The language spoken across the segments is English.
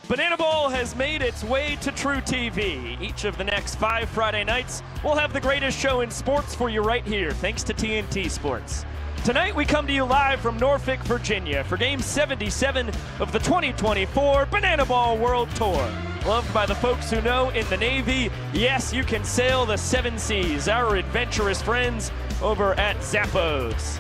Banana Ball has made its way to TruTv. Each of the next 5 Friday nights, we'll have the greatest show in sports for you right here, thanks to TNT Sports. Tonight, we come to you live from Norfolk, Virginia for Game 77 of the 2024 Banana Ball World Tour. Loved by the folks who know in the Navy, yes, you can sail the 7 seas, our adventurous friends over at Zappos.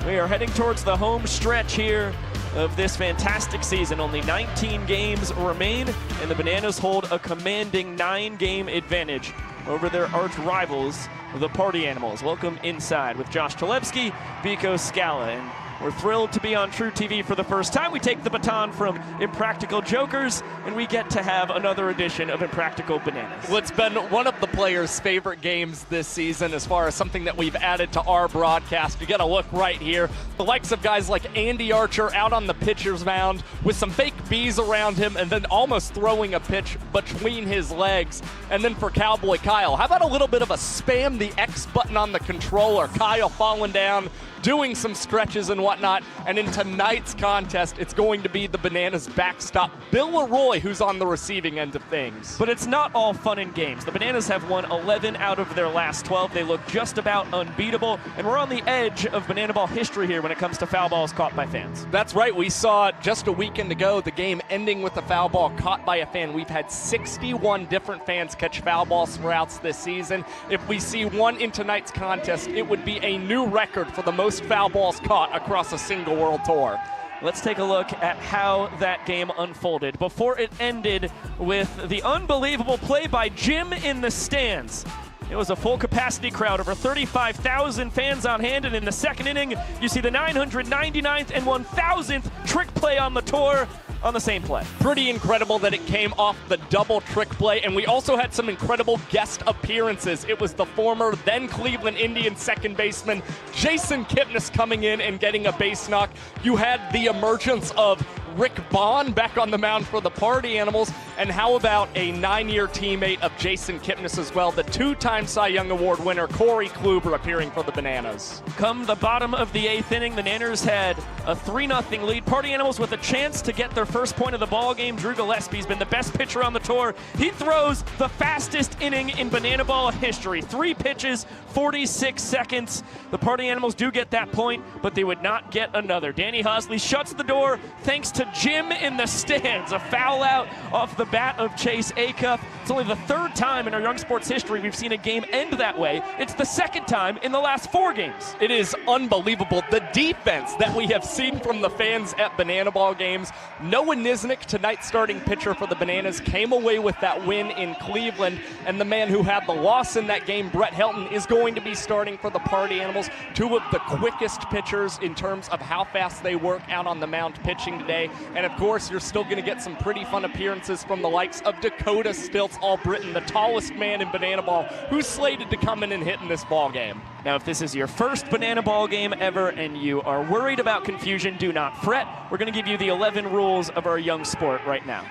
We are heading towards the home stretch here of this fantastic season. Only 19 games remain, and the Bananas hold a commanding 9-game advantage over their arch rivals, the Party Animals. Welcome inside with Josh Talebski, Biko Scala, and we're thrilled to be on TruTv for the first time. We take the baton from Impractical Jokers, and we get to have another edition of Impractical Bananas. Well, it's been one of the players' favorite games this season as far as something that we've added to our broadcast. You got to look right here. The likes of guys like Andy Archer out on the pitcher's mound with some fake bees around him and then almost throwing a pitch between his legs. And then for Cowboy Kyle, how about a little bit of a spam the X button on the controller? Kyle falling down, doing some stretches and whatnot. And in tonight's contest, it's going to be the Bananas backstop, Bill Leroy, who's on the receiving end of things. But it's not all fun and games. The Bananas have won 11 out of their last 12. They look just about unbeatable, and we're on the edge of Banana Ball history here when it comes to foul balls caught by fans. That's right. We saw just a weekend ago the game ending with a foul ball caught by a fan. We've had 61 different fans catch foul ball routes this season. If we see one in tonight's contest, it would be a new record for the most foul balls caught across a single World Tour. Let's take a look at how that game unfolded before it ended with the unbelievable play by Jim in the stands. It was a full capacity crowd, over 35,000 fans on hand, and in the second inning, you see the 999th and 1,000th trick play on the tour on the same play. Pretty incredible that it came off the double trick play, and we also had some incredible guest appearances. It was the former then Cleveland Indians second baseman Jason Kipnis coming in and getting a base knock. You had the emergence of Rick Bond back on the mound for the Party Animals, and how about a 9-year teammate of Jason Kipnis as well, the 2-time Cy Young Award winner Corey Kluber appearing for the Bananas. Come the bottom of the 8th inning, the Nanners had a 3-0 lead. Party Animals with a chance to get their first point of the ball game. Drew Gillespie's been the best pitcher on the tour. He throws the fastest inning in Banana Ball history. 3 pitches, 46 seconds. The Party Animals do get that point, but they would not get another. Danny Hosley shuts the door thanks to Jim in the stands. A foul out off the bat of Chase Acuff. It's only the 3rd time in our Young Sports history we've seen a game end that way. It's the 2nd time in the last 4 games. It is unbelievable, the defense that we have seen from the fans at Banana Ball games. Noah Nisnik, tonight's starting pitcher for the Bananas, came away with that win in Cleveland, and the man who had the loss in that game, Brett Helton, is going to be starting for the Party Animals. 2 of the quickest pitchers in terms of how fast they work out on the mound pitching today. And of course, you're still going to get some pretty fun appearances from the likes of Dakota Stilts, All-Britain, the tallest man in Banana Ball, who's slated to come in and hit in this ball game. Now, if this is your first Banana Ball game ever and you are worried about confusion, do not fret. We're going to give you the 11 rules of our young sport right now.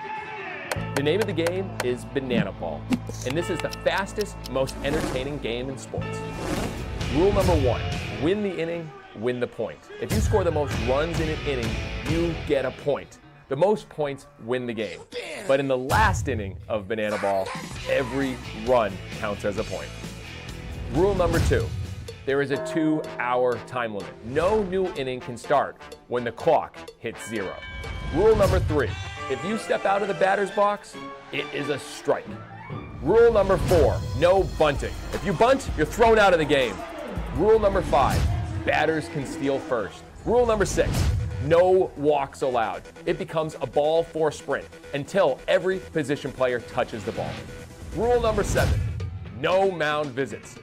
The name of the game is Banana Ball, and this is the fastest, most entertaining game in sports. Rule number 1, win the inning, win the point. If you score the most runs in an inning, you get a point. The most points win the game. But in the last inning of Banana Ball, every run counts as a point. Rule number 2, there is a 2-hour time limit. No new inning can start when the clock hits 0. Rule number 3, if you step out of the batter's box, it is a strike. Rule number 4, no bunting. If you bunt, you're thrown out of the game. Rule number 5, batters can steal first. Rule number 6, no walks allowed. It becomes a ball for sprint until every position player touches the ball. Rule number 7, no mound visits.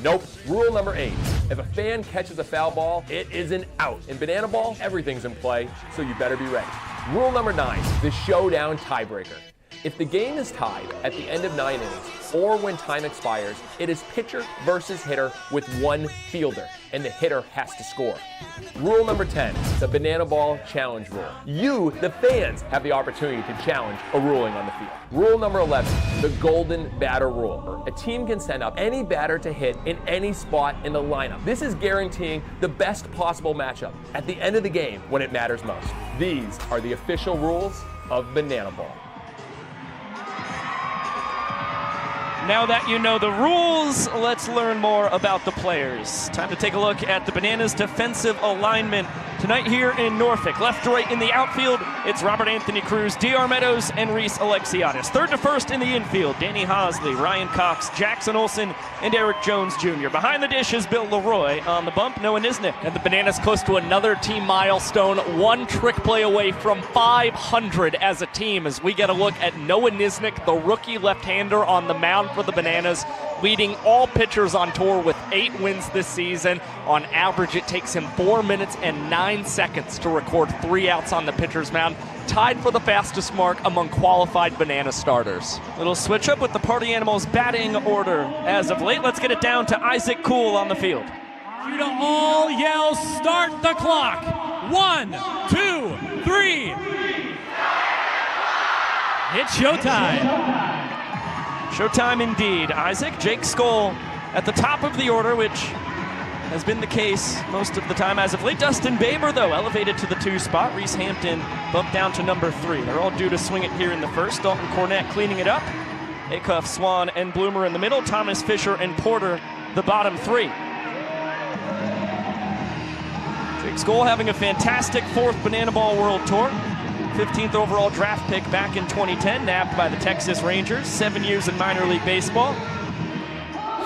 Nope. Rule number 8, if a fan catches a foul ball, it is an out. In Banana Ball, everything's in play, so you better be ready. Rule number 9, the showdown tiebreaker. If the game is tied at the end of 9 innings, or when time expires, it is pitcher versus hitter with 1 fielder, and the hitter has to score. Rule number 10, the Banana Ball challenge rule. You, the fans, have the opportunity to challenge a ruling on the field. Rule number 11, the golden batter rule. A team can send up any batter to hit in any spot in the lineup. This is guaranteeing the best possible matchup at the end of the game when it matters most. These are the official rules of Banana Ball. Now that you know the rules, let's learn more about the players. Time to take a look at the Bananas' defensive alignment tonight here in Norfolk. Left to right in the outfield, it's Robert Anthony Cruz, D.R. Meadows, and Reese Alexiadis. Third to first in the infield, Danny Hosley, Ryan Cox, Jackson Olsen, and Eric Jones Jr. Behind the dish is Bill Leroy. On the bump, Noah Nisnik. And the Bananas close to another team milestone, one trick play away from 500 as a team, as we get a look at Noah Nisnik, the rookie left-hander on the mound for the Bananas, leading all pitchers on tour with 8 wins this season. On average, it takes him 4 minutes and 9 seconds to record 3 outs on the pitcher's mound, tied for the fastest mark among qualified Banana starters. Little switch up with the Party Animals batting order as of late. Let's get it down to Isaac Cool on the field. You to all yell, start the clock. 1, 2, 3. It's showtime. Showtime indeed. Isaac, Jake Skoll at the top of the order, which has been the case most of the time as of late. Dustin Baber, though, elevated to the 2 spot. Reese Hampton bumped down to number 3. They're all due to swing it here in the first. Dalton Cornett cleaning it up. Acuff, Swan, and Bloomer in the middle. Thomas Fisher and Porter, the bottom 3. Jake Skoll having a fantastic 4th Banana Ball World Tour. 15th overall draft pick back in 2010, nabbed by the Texas Rangers. 7 years in minor league baseball.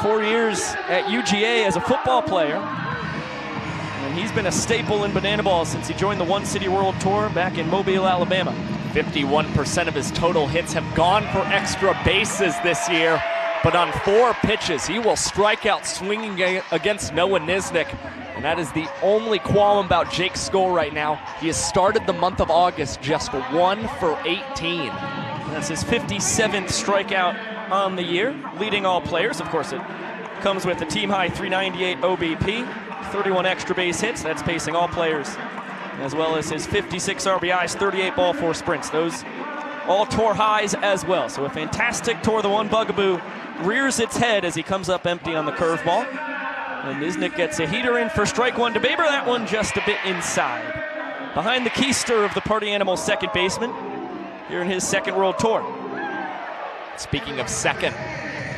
4 years at UGA as a football player. And he's been a staple in Banana Ball since he joined the One City World Tour back in Mobile, Alabama. 51% of his total hits have gone for extra bases this year, but on 4 pitches, he will strike out swinging against Noah Nisnik. And that is the only qualm about Jake Skoll right now. He has started the month of August just 1 for 18. That's his 57th strikeout on the year, leading all players. Of course, it comes with a team-high 398 OBP, 31 extra base hits. That's pacing all players, as well as his 56 RBIs, 38 ball 4 sprints. Those all tour highs as well. So a fantastic tour. The one bugaboo rears its head as he comes up empty on the curveball. And Nisnik gets a heater in for strike 1 to Baber. That one just a bit inside. Behind the keister of the Party Animals second baseman here in his 2nd World Tour. Speaking of second,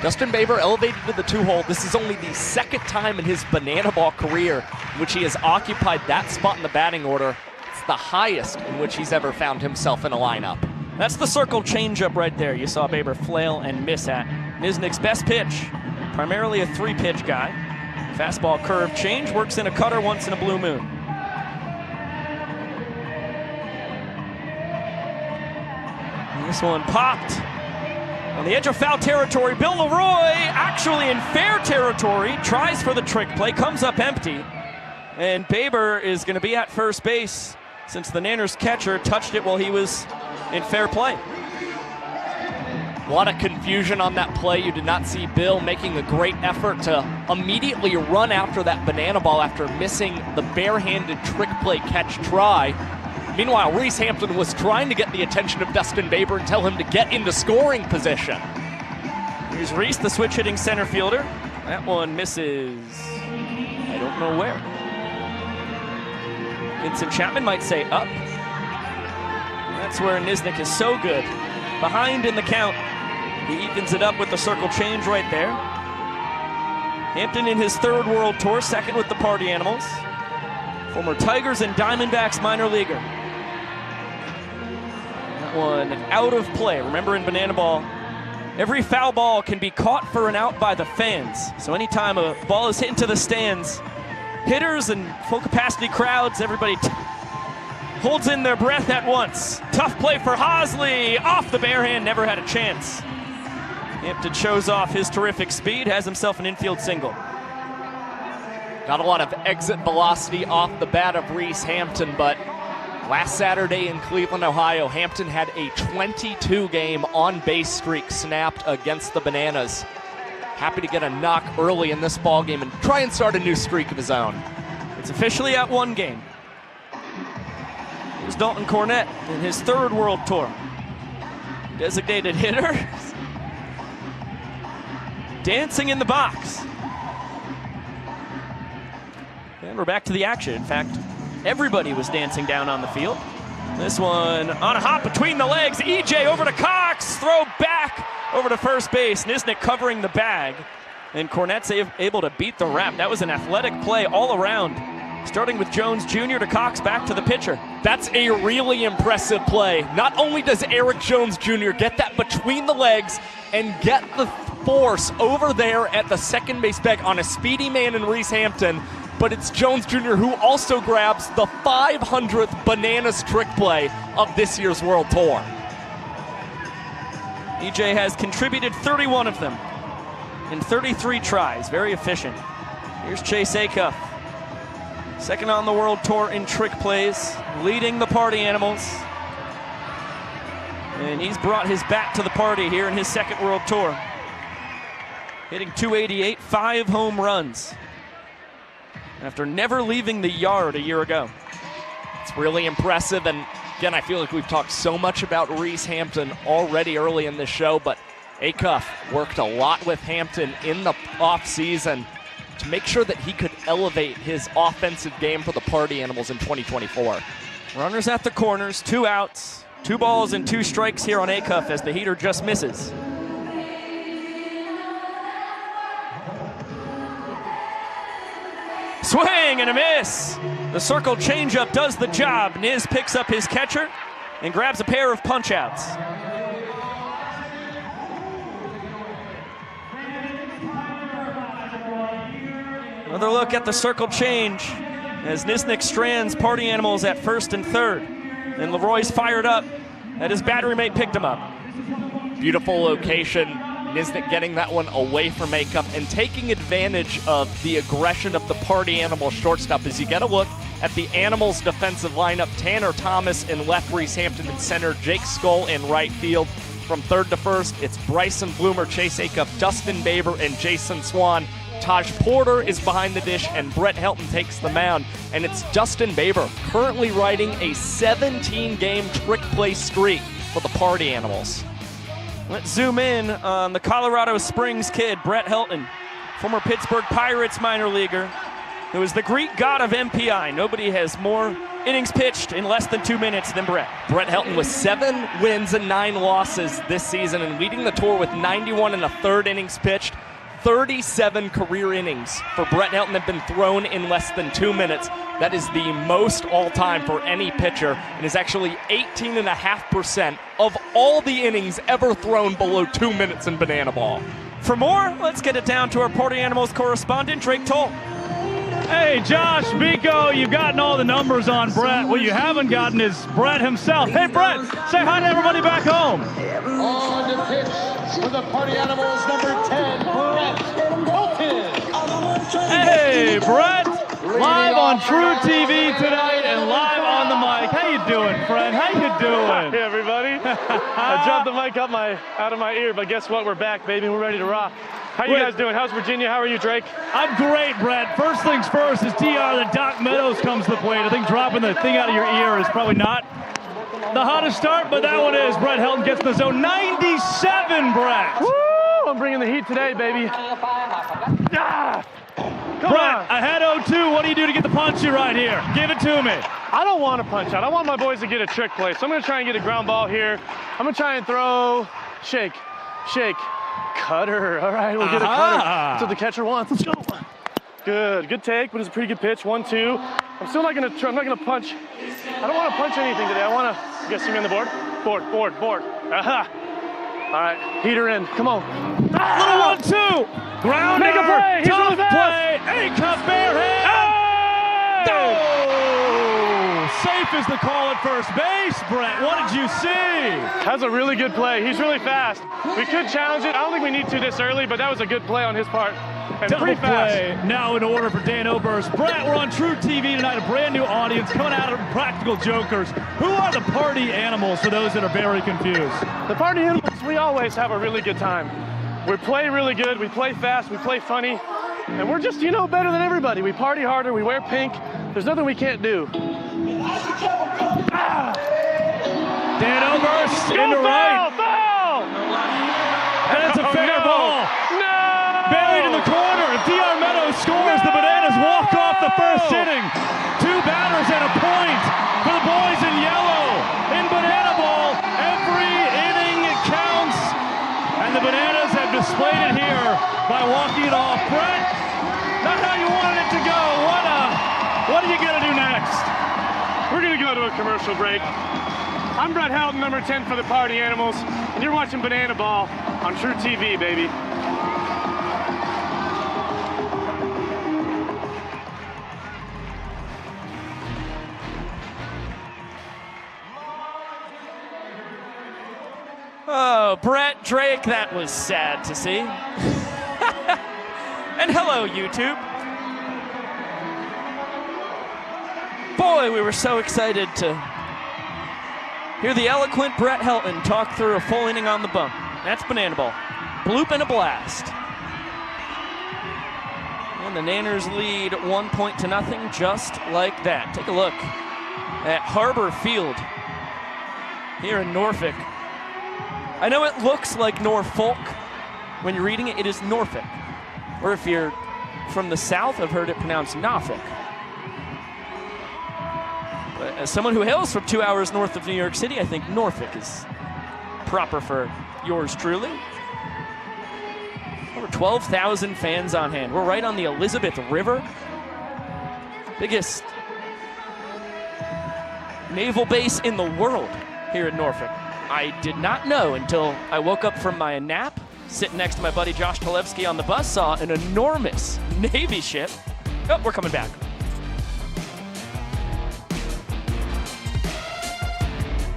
Dustin Baber elevated to the 2-hole. This is only the 2nd time in his Banana Ball career in which he has occupied that spot in the batting order. It's the highest in which he's ever found himself in a lineup. That's the circle changeup right there. You saw Baber flail and miss at. Nisnik's best pitch, primarily a 3-pitch guy. Fastball curve change, works in a cutter once in a blue moon. And this one popped on the edge of foul territory. Bill Leroy, actually in fair territory, tries for the trick play, comes up empty. And Baber is going to be at first base since the Nanners catcher touched it while he was in fair play. A lot of confusion on that play. You did not see Bill making a great effort to immediately run after that Banana Ball after missing the barehanded trick play catch try. Meanwhile, Reese Hampton was trying to get the attention of Dustin Baber and tell him to get into scoring position. Here's Reese, the switch-hitting center fielder. That one misses, I don't know where. Vincent Chapman might say up. That's where Nisnik is so good. Behind in the count. He evens it up with the circle change right there. Hampton in his 3rd World Tour, 2nd with the Party Animals. Former Tigers and Diamondbacks minor leaguer. That one out of play. Remember in Banana Ball, every foul ball can be caught for an out by the fans. So anytime a ball is hit into the stands, hitters and full capacity crowds, everybody holds in their breath at once. Tough play for Hosley, off the barehand, never had a chance. Hampton shows off his terrific speed, has himself an infield single. Got a lot of exit velocity off the bat of Reese Hampton, but last Saturday in Cleveland, Ohio, Hampton had a 22-game on-base streak snapped against the Bananas. Happy to get a knock early in this ballgame and try and start a new streak of his own. It's officially at 1 game. Here's Dalton Cornett in his 3rd World Tour. Designated hitter. Dancing in the box. And we're back to the action. In fact, everybody was dancing down on the field. This one on a hop between the legs. EJ over to Cox. Throw back over to first base. Nisnik covering the bag. And Cornette's able to beat the wrap. That was an athletic play all around. Starting with Jones Jr. to Cox, back to the pitcher. That's a really impressive play. Not only does Eric Jones Jr. get that between the legs and get the force over there at the second base bag on a speedy man in Reese Hampton, but it's Jones Jr. who also grabs the 500th bananas trick play of this year's World Tour. EJ has contributed 31 of them in 33 tries. Very efficient. Here's Chase Acuff. Second on the World Tour in trick plays, leading the Party Animals. And he's brought his bat to the party here in his second World Tour. Hitting .288, 5 home runs, after never leaving the yard a year ago. It's really impressive, and again, I feel like we've talked so much about Reese Hampton already early in this show, but Acuff worked a lot with Hampton in the offseason to make sure that he could elevate his offensive game for the Party Animals in 2024. Runners at the corners, 2 outs, 2 balls and 2 strikes here on Acuff as the heater just misses. Swing and a miss. The circle changeup does the job. Niz picks up his catcher and grabs a pair of punch outs. Another look at the circle change as Nisnik strands Party Animals at first and third. And Leroy's fired up that his battery mate picked him up. Beautiful location. Nisnik getting that one away from Acuff and taking advantage of the aggression of the Party Animal shortstop. As you get a look at the Animals defensive lineup, Tanner Thomas in left, Reese Hampton in center, Jake Skull in right field. From third to first, it's Bryson Bloomer, Chase Acuff, Dustin Baber, and Jason Swan. Taj Porter is behind the dish, and Brett Helton takes the mound. And it's Dustin Baber currently riding a 17-game trick play streak for the Party Animals. Let's zoom in on the Colorado Springs kid, Brett Helton, former Pittsburgh Pirates minor leaguer, who is the Greek god of MPI. Nobody has more innings pitched in less than 2 minutes than Brett. Brett Helton with 7 wins and 9 losses this season and leading the tour with 91 1/3 innings pitched. 37 career innings for Brett Helton have been thrown in less than 2 minutes. That is the most all-time for any pitcher, and is actually 18.5% of all the innings ever thrown below 2 minutes in banana ball. For more, let's get it down to our Party Animals correspondent, Drake Toll. Hey, Josh, Biko, you've gotten all the numbers on Brett. What you haven't gotten is Brett himself. Hey, Brett, say hi to everybody back home. On the pitch for the Party Animals, number 10, Brett Helton. Hey, Brett, live on TruTv tonight and live on the mic. How you doing, friend? How you doing? Hey, everybody. I dropped the mic out of my ear, but guess what? We're back, baby. We're ready to rock. How you guys doing? How's Virginia? How are you, Drake? I'm great, Brett. First things first, as DR, the Doc Meadows comes to the plate. I think dropping the thing out of your ear is probably not the hottest start, but that one is. Brett Helton gets the zone. 97, Brett. Woo! I'm bringing the heat today, baby. Ah! Come Brett, on. I had 0-2. What do you do to get the punchy right here? Give it to me. I don't want to punch out. I want my boys to get a trick play. So I'm going to try and get a ground ball here. I'm going to try and throw, shake, cutter. All right, we'll get a cutter. That's what the catcher wants. Let's go. Good take, but it's a pretty good pitch. 1-2. I'm still not going to I'm not going to punch. I don't want to punch anything today. I want to, you guys see me on the board? Board. Aha. All right, heater in. Come on. Ah! Little 1-2. Grounder. Make a play. He's Tough really fast. play. Acuff barehand. Hey! Oh! Safe is the call at first base, Brett. What did you see? That's a really good play. He's really fast. We could challenge it. I don't think we need to this early, but that was a good play on his part. And Double pretty fast. play now in order for Dan Oberst. Brett, we're on TruTv tonight, a brand new audience coming out of Practical Jokers. Who are the Party Animals for those that are very confused? The Party Animals, we always have a really good time. We play really good, we play fast, we play funny, and we're just, better than everybody. We party harder, we wear pink. There's nothing we can't do. Ah! Dan Oberst into right. Foul! And it's a fair ball. No! Buried in the corner. If DR Meadows scores, the Bananas walk off the first inning. 2 batters and a point for the boys in yellow. by walking it off. Brett, not how you wanted it to go. What are you going to do next? We're going to go to a commercial break. I'm Brett Helton, number 10 for the Party Animals, and you're watching Banana Ball on TruTv, baby. Oh, Brett Drake, that was sad to see. And hello, YouTube. Boy, we were so excited to hear the eloquent Brett Helton talk through a full inning on the bump. That's Banana Ball. Bloop and a blast. And the Nanners lead 1-0, just like that. Take a look at Harbor Field here in Norfolk. I know it looks like Norfolk. When you're reading it, it is Norfolk. Or if you're from the South, I've heard it pronounced Norfolk. But as someone who hails from 2 hours north of New York City, I think Norfolk is proper for yours truly. Over 12,000 fans on hand. We're right on the Elizabeth River. Biggest naval base in the world here in Norfolk. I did not know until I woke up from my nap, sitting next to my buddy Josh Talevsky on the bus, saw an enormous Navy ship. Oh, we're coming back.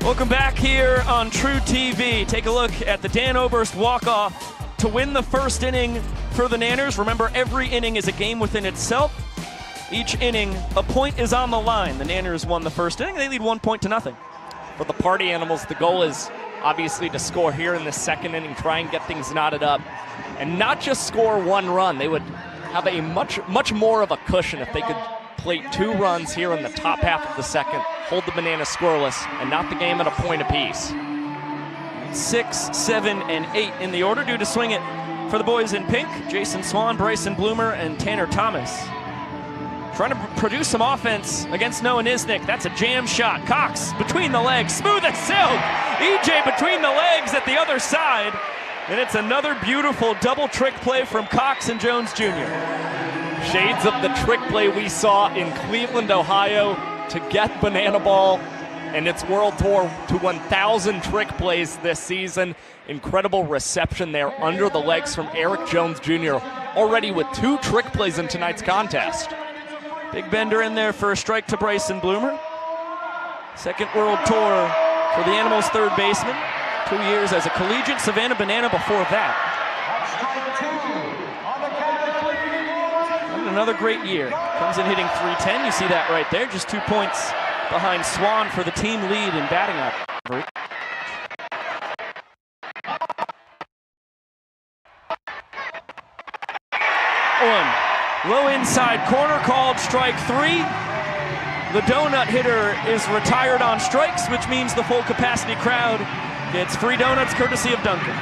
Welcome back here on TruTv. Take a look at the Dan Oberst walk-off to win the first inning for the Nanners. Remember, every inning is a game within itself. Each inning, a point is on the line. The Nanners won the first inning. They lead 1-0. For the Party Animals, the goal is obviously to score here in the second inning, try and get things knotted up, and not just score one run. They would have a much more of a cushion if they could plate 2 runs here in the top half of the second, hold the Bananas scoreless, and knot the game at a point apiece. 6, 7, and 8 in the order, due to swing it for the boys in pink. Jason Swan, Bryson Bloomer, and Tanner Thomas. Trying to produce some offense against Noah Nisnik. That's a jam shot. Cox between the legs, smooth as silk. EJ between the legs at the other side. And it's another beautiful double trick play from Cox and Jones Jr. Shades of the trick play we saw in Cleveland, Ohio to get Banana Ball and its world tour to 1,000 trick plays this season. Incredible reception there under the legs from Eric Jones Jr. already with 2 trick plays in tonight's contest. Big bender in there for a strike to Bryson Bloomer. Second world tour for the Animals' third baseman. 2 years as a collegiate Savannah Banana before that. And another great year. Comes in hitting .310. You see that right there. Just 2 points behind Swan for the team lead in batting average. Low inside corner, called strike 3. The donut hitter is retired on strikes, which means the full capacity crowd gets free donuts courtesy of Duncan.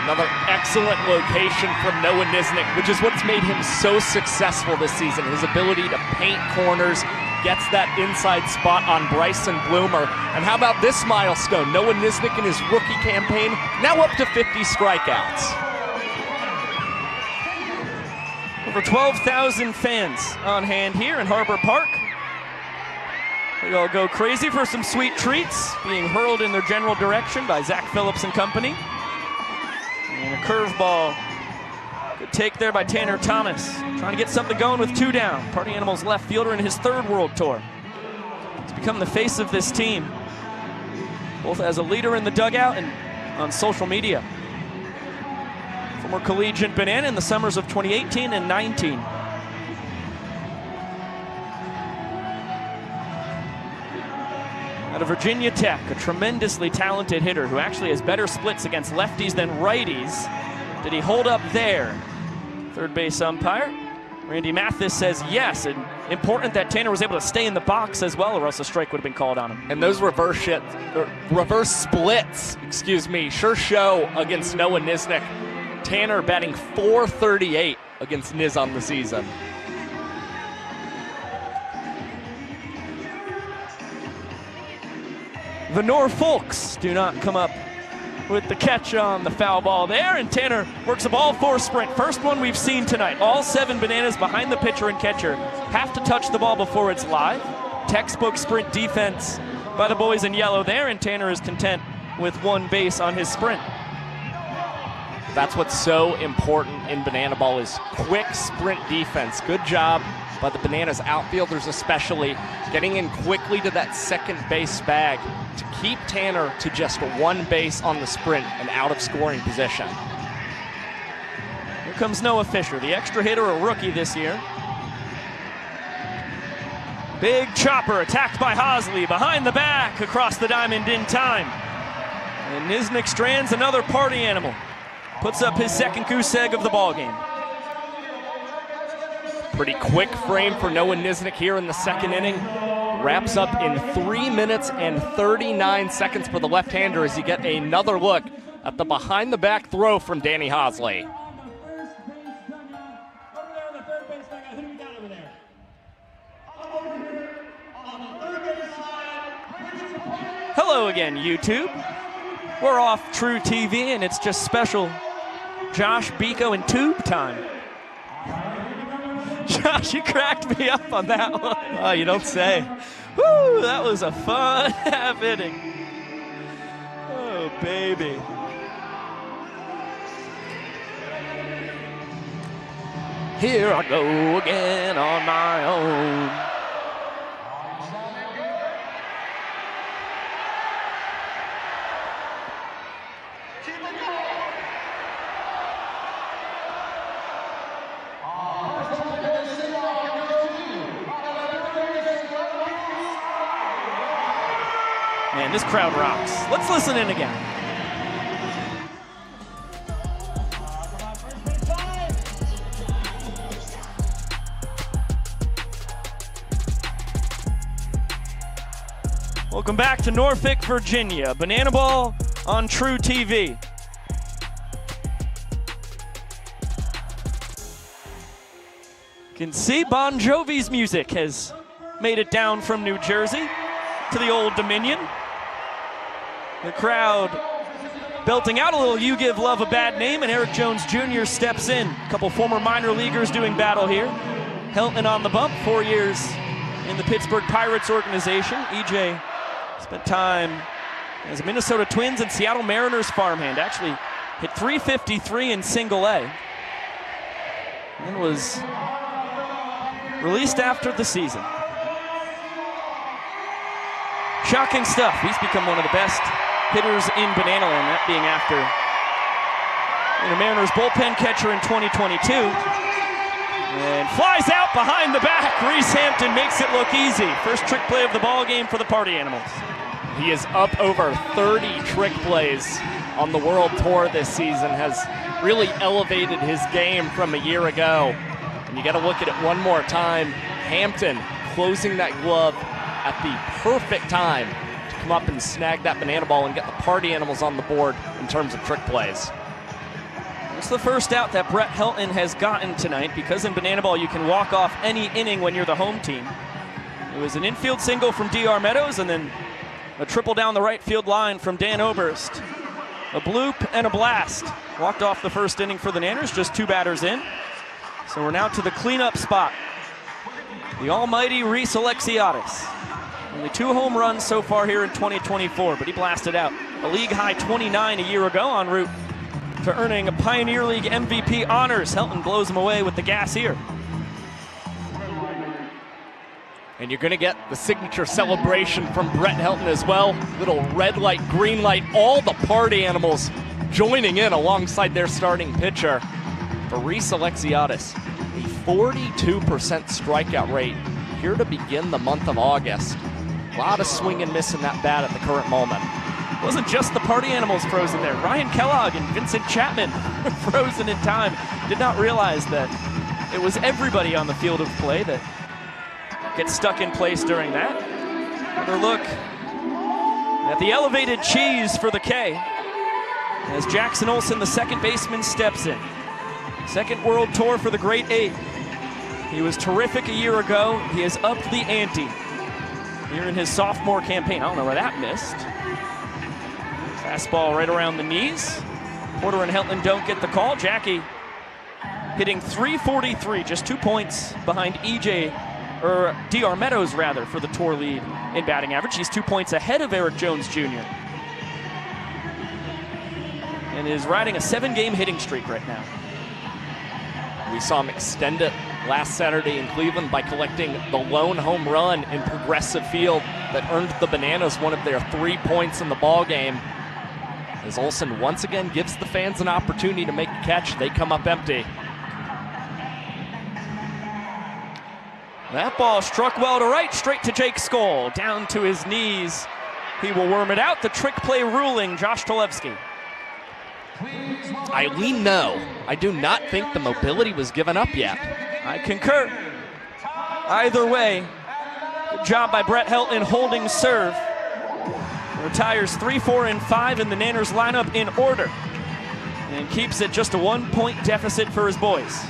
Another excellent location from Noah Nisnik, which is what's made him so successful this season. His ability to paint corners, gets that inside spot on Bryson Bloomer. And how about this milestone? Noah Nisnik in his rookie campaign, now up to 50 strikeouts. Over 12,000 fans on hand here in Harbor Park. They all go crazy for some sweet treats being hurled in their general direction by Zach Phillips and company. And a curveball. Good take there by Tanner Thomas. Trying to get something going with 2 down. Party Animals left fielder in his 3rd world tour. He's become the face of this team, both as a leader in the dugout and on social media. Former collegiate Banana in the summers of 2018 and 19. Out of Virginia Tech, a tremendously talented hitter who actually has better splits against lefties than righties. Did he hold up there? Third base umpire Randy Mathis says yes, and important that Tanner was able to stay in the box as well, or else a strike would have been called on him. And those reverse splits, sure show against Noah Nisnik. Tanner batting .438 against Niz on the season. The Norfolks do not come up with the catch on the foul ball there, and Tanner works a ball 4 sprint. First one we've seen tonight. All 7 Bananas behind the pitcher and catcher have to touch the ball before it's live. Textbook sprint defense by the boys in yellow there, and Tanner is content with 1 base on his sprint. That's what's so important in banana ball is quick sprint defense. Good job by the Bananas outfielders especially, getting in quickly to that second base bag to keep Tanner to just 1 base on the sprint and out of scoring position. Here comes Noah Fisher, the extra hitter, a rookie this year. Big chopper attacked by Hosley, behind the back, across the diamond in time. And Nisnik strands another party animal. Puts up his second goose egg of the ballgame. Pretty quick frame for Noah Nisnik here in the second inning. Wraps up in 3 minutes and 39 seconds for the left-hander as you get another look at the behind-the-back throw from Danny Hosley. Hello again, YouTube. We're off TruTv, and it's just special Josh, Biko, and Tube time. Josh, you cracked me up on that one. Oh, you don't say. Woo, that was a fun half inning. Oh, baby. Here I go again on my own. Man, this crowd rocks. Let's listen in again. Welcome back to Norfolk, Virginia. Banana Ball on TruTv. You can see Bon Jovi's music has made it down from New Jersey to the Old Dominion. The crowd belting out a little "You Give Love a Bad Name," and Eric Jones Jr. steps in. A couple former minor leaguers doing battle here. Helton on the bump, 4 years in the Pittsburgh Pirates organization. EJ spent time as a Minnesota Twins and Seattle Mariners farmhand. Actually hit .353 in single A. And was released after the season. Shocking stuff. He's become one of the best hitters in Banana Land, that being after the Mariners bullpen catcher in 2022. And flies out behind the back. Reese Hampton makes it look easy. First trick play of the ball game for the Party Animals. He is up over 30 trick plays on the World Tour this season, has really elevated his game from a year ago. And you got to look at it one more time. Hampton closing that glove at the perfect time to come up and snag that banana ball and get the Party Animals on the board in terms of trick plays. It's the first out that Brett Helton has gotten tonight, because in banana ball you can walk off any inning when you're the home team. It was an infield single from DR Meadows, and then a triple down the right field line from Dan Oberst. A bloop and a blast. Walked off the first inning for the Nanners, just 2 batters in. So we're now to the cleanup spot. The almighty Reese Alexiadis. Only 2 home runs so far here in 2024, but he blasted out a league high 29 a year ago, en route to earning a Pioneer League MVP honors. Helton blows him away with the gas here. And you're going to get the signature celebration from Brett Helton as well. Little red light, green light, all the Party Animals joining in alongside their starting pitcher. For Reese Alexiadis, a 42% strikeout rate here to begin the month of August. A lot of swing and miss in that bat at the current moment. It wasn't just the Party Animals frozen there. Ryan Kellogg and Vincent Chapman frozen in time. Did not realize that it was everybody on the field of play that gets stuck in place during that. Another look at the elevated cheese for the K as Jackson Olsen, the second baseman, steps in. Second World Tour for the Great 8. He was terrific a year ago. He has upped the ante here in his sophomore campaign. I don't know where that missed. Fastball right around the knees. Porter and Helton don't get the call. Jackie hitting .343, just 2 points behind DR Meadows rather, for the tour lead in batting average. He's 2 points ahead of Eric Jones Jr. and is riding a 7-game hitting streak right now. We saw him extend it last Saturday in Cleveland by collecting the lone home run in Progressive Field that earned the Bananas one of their 3 points in the ball game. As Olsen once again gives the fans an opportunity to make a catch, they come up empty. That ball struck well to right, straight to Jake Skoll, down to his knees. He will worm it out. The trick play ruling, Josh Tolevsky. Eileen, no. I do not think the mobility was given up yet. I concur. Either way, good job by Brett Helton holding serve. Retires 3, 4, and 5 in the Nanners lineup in order, and keeps it just a 1-point deficit for his boys.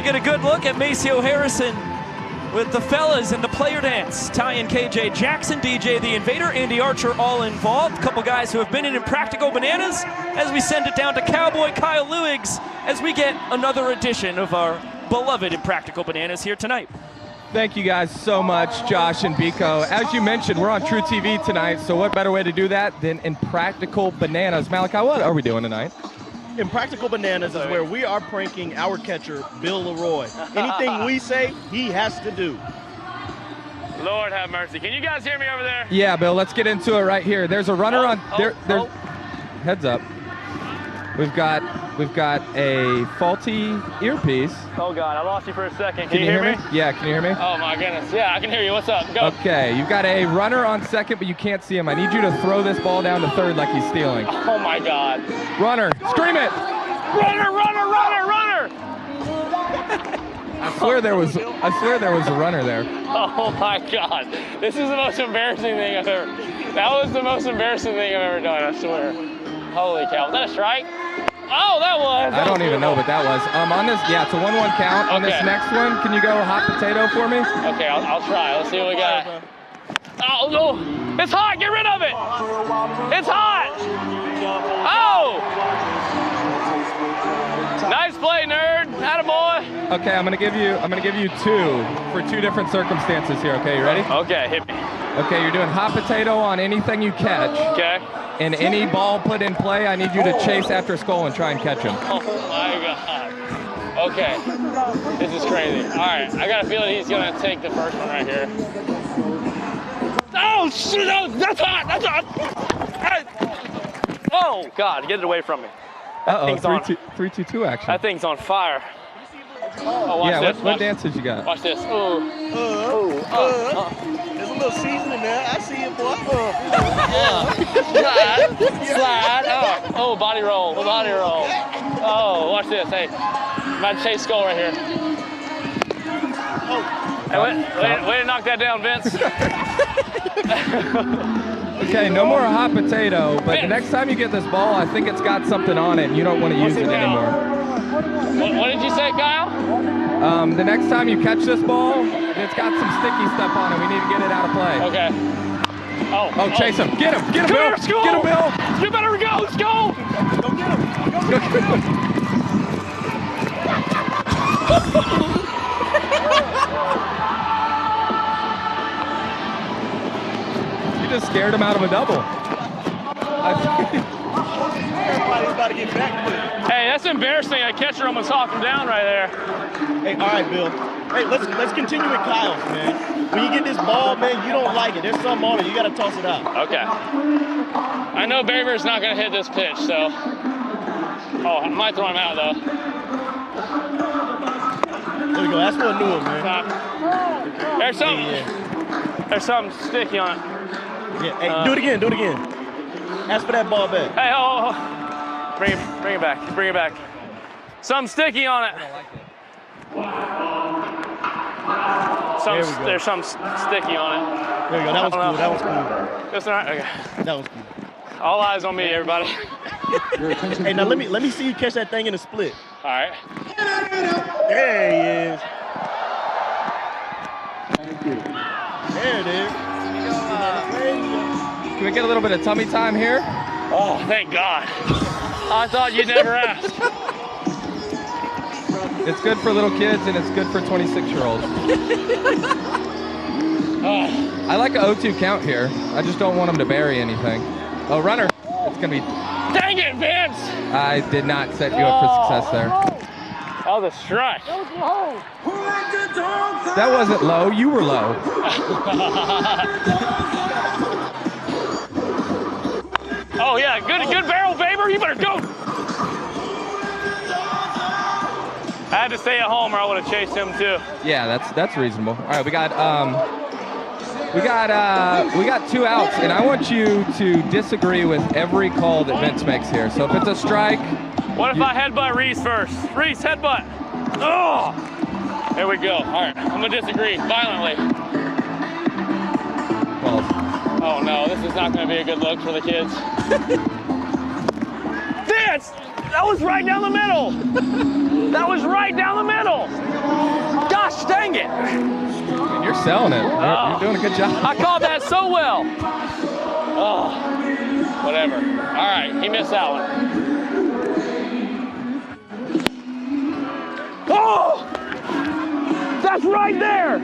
Get a good look at Maceo Harrison with the fellas in the player dance. Ty and KJ, Jackson, DJ, the Invader, Andy Archer, all involved. A couple guys who have been in Impractical Bananas, as we send it down to Cowboy Kyle Lewigs as we get another edition of our beloved Impractical Bananas here tonight. Thank you guys so much, Josh and Biko. As you mentioned, we're on TruTv tonight, so what better way to do that than Impractical Bananas? Malachi, what are we doing tonight? Impractical Bananas is where we are pranking our catcher, Bill Leroy. Anything we say, he has to do. Lord have mercy. Can you guys hear me over there? Yeah, Bill, let's get into it right here. There's a runner heads up. We've got a faulty earpiece. Oh God, I lost you for a second. Can you hear me? Yeah, can you hear me? Oh my goodness. Yeah, I can hear you. What's up? Go. Okay, you've got a runner on second, but you can't see him. I need you to throw this ball down to third like he's stealing. Oh my God. Runner, scream it! Runner, runner, runner, runner! I swear there was a runner there. Oh my God. This is the most embarrassing thing I've ever. That was the most embarrassing thing I've ever done, I swear. Holy cow. Was that a strike? Oh, that was. I don't even know what that was. On this, yeah, it's a 1-1 count. On this next one, can you go hot potato for me? Okay, I'll try. Let's see what we got. Oh, no. It's hot. Get rid of it. It's hot. Oh. Nice play, nerd. Attaboy. Okay, I'm gonna give you 2 for 2 different circumstances here. Okay, you ready? Okay, hit me. Okay, you're doing hot potato on anything you catch. Okay. And any ball put in play, I need you to chase after Skoll and try and catch him. Oh my God. Okay. This is crazy. All right, I got a feeling he's gonna take the first one right here. Oh shit! Oh, that's hot. That's hot. Oh God! Get it away from me. Uh-oh, 3-2-2 action. That thing's on fire. Oh, watch this. What dances you got? Watch this. Ooh. There's a little seasoning there. I see it, boy. Slide. Oh, body roll. Body roll. Oh, watch this. Hey, might chase Skoll right here. Hey, way to knock that down, Vince. Okay, no more hot potato, but the next time you get this ball, I think it's got something on it and you don't want to use it anymore. What did you say, Kyle? The next time you catch this ball, it's got some sticky stuff on it. We need to get it out of play. Okay. Oh, chase him. Get him. Get him, Bill. Get him, Bill. You better go. Let's go. Go get him. Go get him. You just scared him out of a double. Everybody's about to get back to it. Hey, that's embarrassing. A catcher almost hawked him down right there. Hey, all right, Bill. Hey, let's continue with Kyle's, man. When you get this ball, man, you don't like it. There's something on it. You got to toss it out. Okay. I know Baber's not going to hit this pitch, so. Oh, I might throw him out, though. There we go. That's for a new one, man. There's something. Yeah. There's something sticky on it. Yeah. Hey, do it again. Do it again. Ask for that ball back. Hey, oh. Bring it back. Bring it back. Something sticky on it. There's something sticky on it. There you go. That was cool. That was cool. That's all right. Okay. That was cool. All eyes on me, everybody. Hey, now let me see you catch that thing in a split. All right. There he is. There it is. Can we get a little bit of tummy time here? Oh, thank God. I thought you'd never ask. It's good for little kids and it's good for 26-year-olds. Oh. I like an 0-2 count here. I just don't want him to bury anything. Oh, runner. It's going to be... Dang it, Vince! I did not set you up for success there. Oh, the strike. That wasn't low. You were low. Oh, yeah. Good barrel, Baber. You better go. I had to stay at home or I would have chased him, too. Yeah, that's reasonable. All right, we got 2 outs, and I want you to disagree with every call that Vince makes here. So if it's a strike... What if I headbutt Reese first? Reese, headbutt. Oh! There we go. All right, I'm going to disagree violently. Balls. Oh, no, this is not going to be a good look for the kids. Vince! That was right down the middle! That was right down the middle! Gosh dang it! And you're selling it. You're doing a good job. I called that so well. Oh, whatever. All right, he missed that one. Oh! That's right there!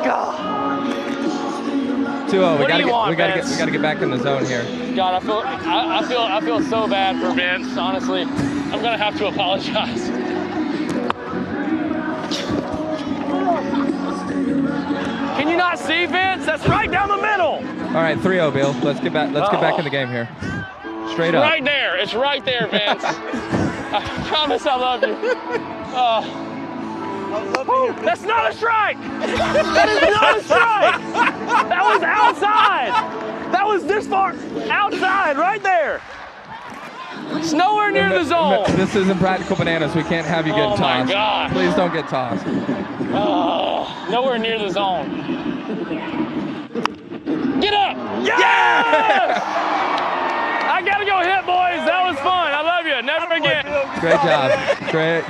God. 2-0. We gotta get back in the zone here. God, I feel so bad for Vince. Honestly, I'm gonna have to apologize. Can you not see, Vince? That's right down the middle. All right, 3-0, Bill. Let's get back in the game here. Straight up. Right there. It's right there, Vince. I promise I love you. Oh. That's not a strike! That is not a strike! That was outside! That was this far outside, right there! It's nowhere near the zone! This isn't practical bananas. We can't have you get tossed. Oh my gosh. Please don't get tossed. Oh, nowhere near the zone. Get up! Yes! I gotta go hit, boys. That was fun. I love you. Never again. Great job. Great.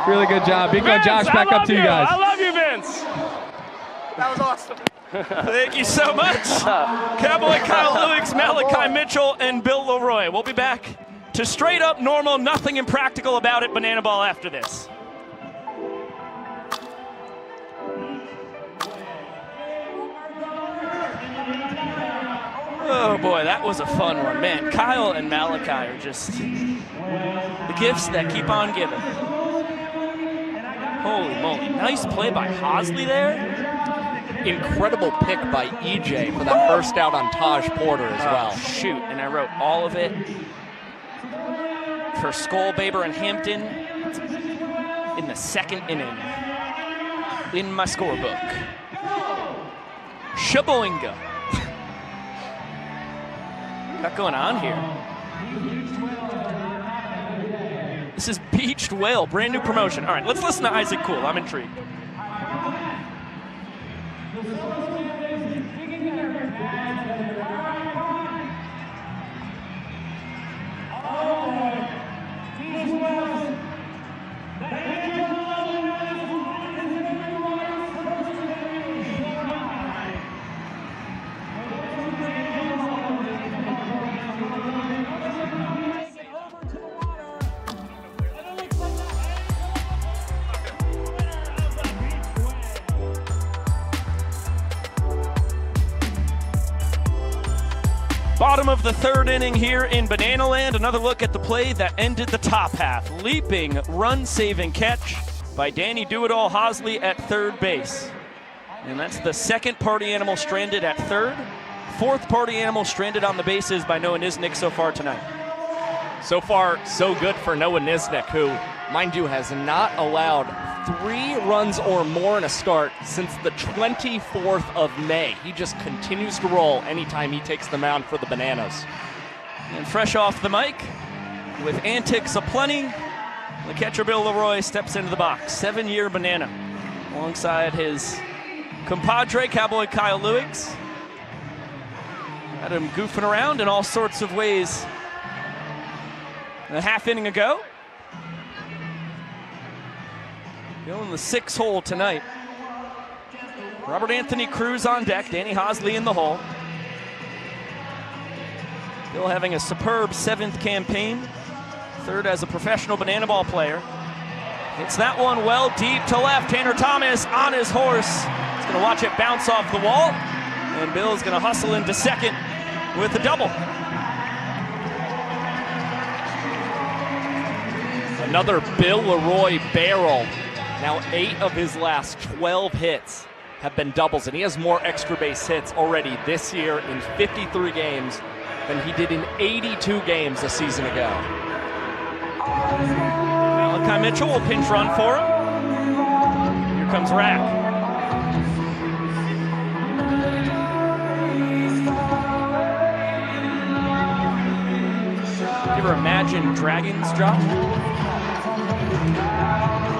Really good job. Big Vince, Josh, back up to you guys. I love you, Vince. That was awesome. Thank you so much. Cowboy Kyle Lewis, Malachi Mitchell, and Bill Leroy. We'll be back to straight up normal, nothing impractical about it banana ball after this. Oh boy, that was a fun one. Man, Kyle and Malachi are just the gifts that keep on giving. Holy moly, nice play by Hosley there. Incredible pick by EJ for that first out on Taj Porter as well. Shoot, and I wrote all of it for Skull, Baber, and Hampton in the second inning in my scorebook. Shaboinga. What's going on here? This is Beached Whale, brand new promotion. All right, let's listen to Isaac Cool. I'm intrigued. Bottom of the third inning here in Banana Land. Another look at the play that ended the top half. Leaping, run-saving catch by Danny Do-It-All Hosley at third base. And that's the second party animal stranded at third. Fourth party animal stranded on the bases by Noah Nisnik so far tonight. So far, so good for Noah Nisnik, who, mind you, has not allowed 3 runs or more in a start since the 24th of May. He just continues to roll anytime he takes the mound for the Bananas. And fresh off the mic, with antics aplenty, the catcher Bill Leroy steps into the box. 7-year Banana, alongside his compadre, Cowboy Kyle Lewigs. Had him goofing around in all sorts of ways a half inning ago. Bill in the 6th hole tonight. Robert Anthony Cruz on deck, Danny Hosley in the hole. Bill having a superb 7th campaign, 3rd as a professional banana ball player. Hits that one well deep to left. Tanner Thomas on his horse. He's gonna watch it bounce off the wall, and Bill's gonna hustle into second with a double. Another Bill Leroy barrel. Now 8 of his last 12 hits have been doubles, and he has more extra base hits already this year in 53 games than he did in 82 games a season ago. Malachi Mitchell will pinch run for him. Here comes Rack. You ever imagine dragons, Josh?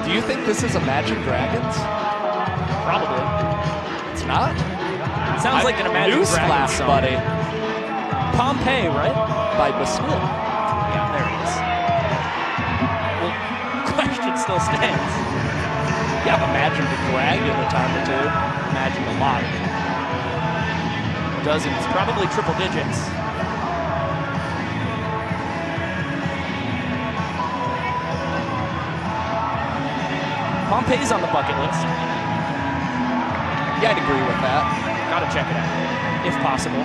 Do you think this is Imagine Dragons? Probably. It's not? It sounds like an Imagine Dragons song. Buddy. Pompeii, right? By Bastille. Yeah, there he is. Well, question still stands. Yeah, I've imagined a dragon a time or two. Imagined a lot. Dozens, probably triple digits. Pompeii's on the bucket list. Yeah, I'd agree with that. Gotta check it out, if possible.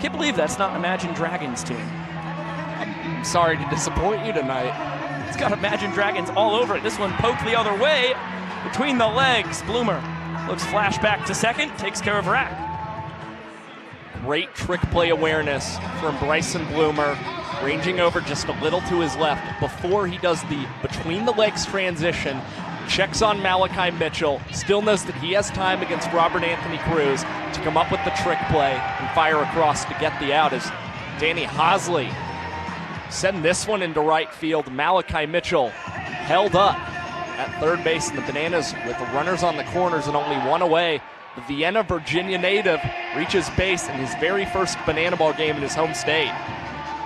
Can't believe that's not Imagine Dragons tune. I'm sorry to disappoint you tonight. It's got Imagine Dragons all over it. This one poked the other way, between the legs. Bloomer looks flashback to second, takes care of Rack. Great trick play awareness from Bryson Bloomer, ranging over just a little to his left before he does the between the legs transition, checks on Malachi Mitchell, still knows that he has time against Robert Anthony Cruz to come up with the trick play and fire across to get the out as Danny Hosley send this one into right field. Malachi Mitchell held up at third base, and the Bananas with the runners on the corners and only 1 away. The Vienna, Virginia native reaches base in his very first banana ball game in his home state.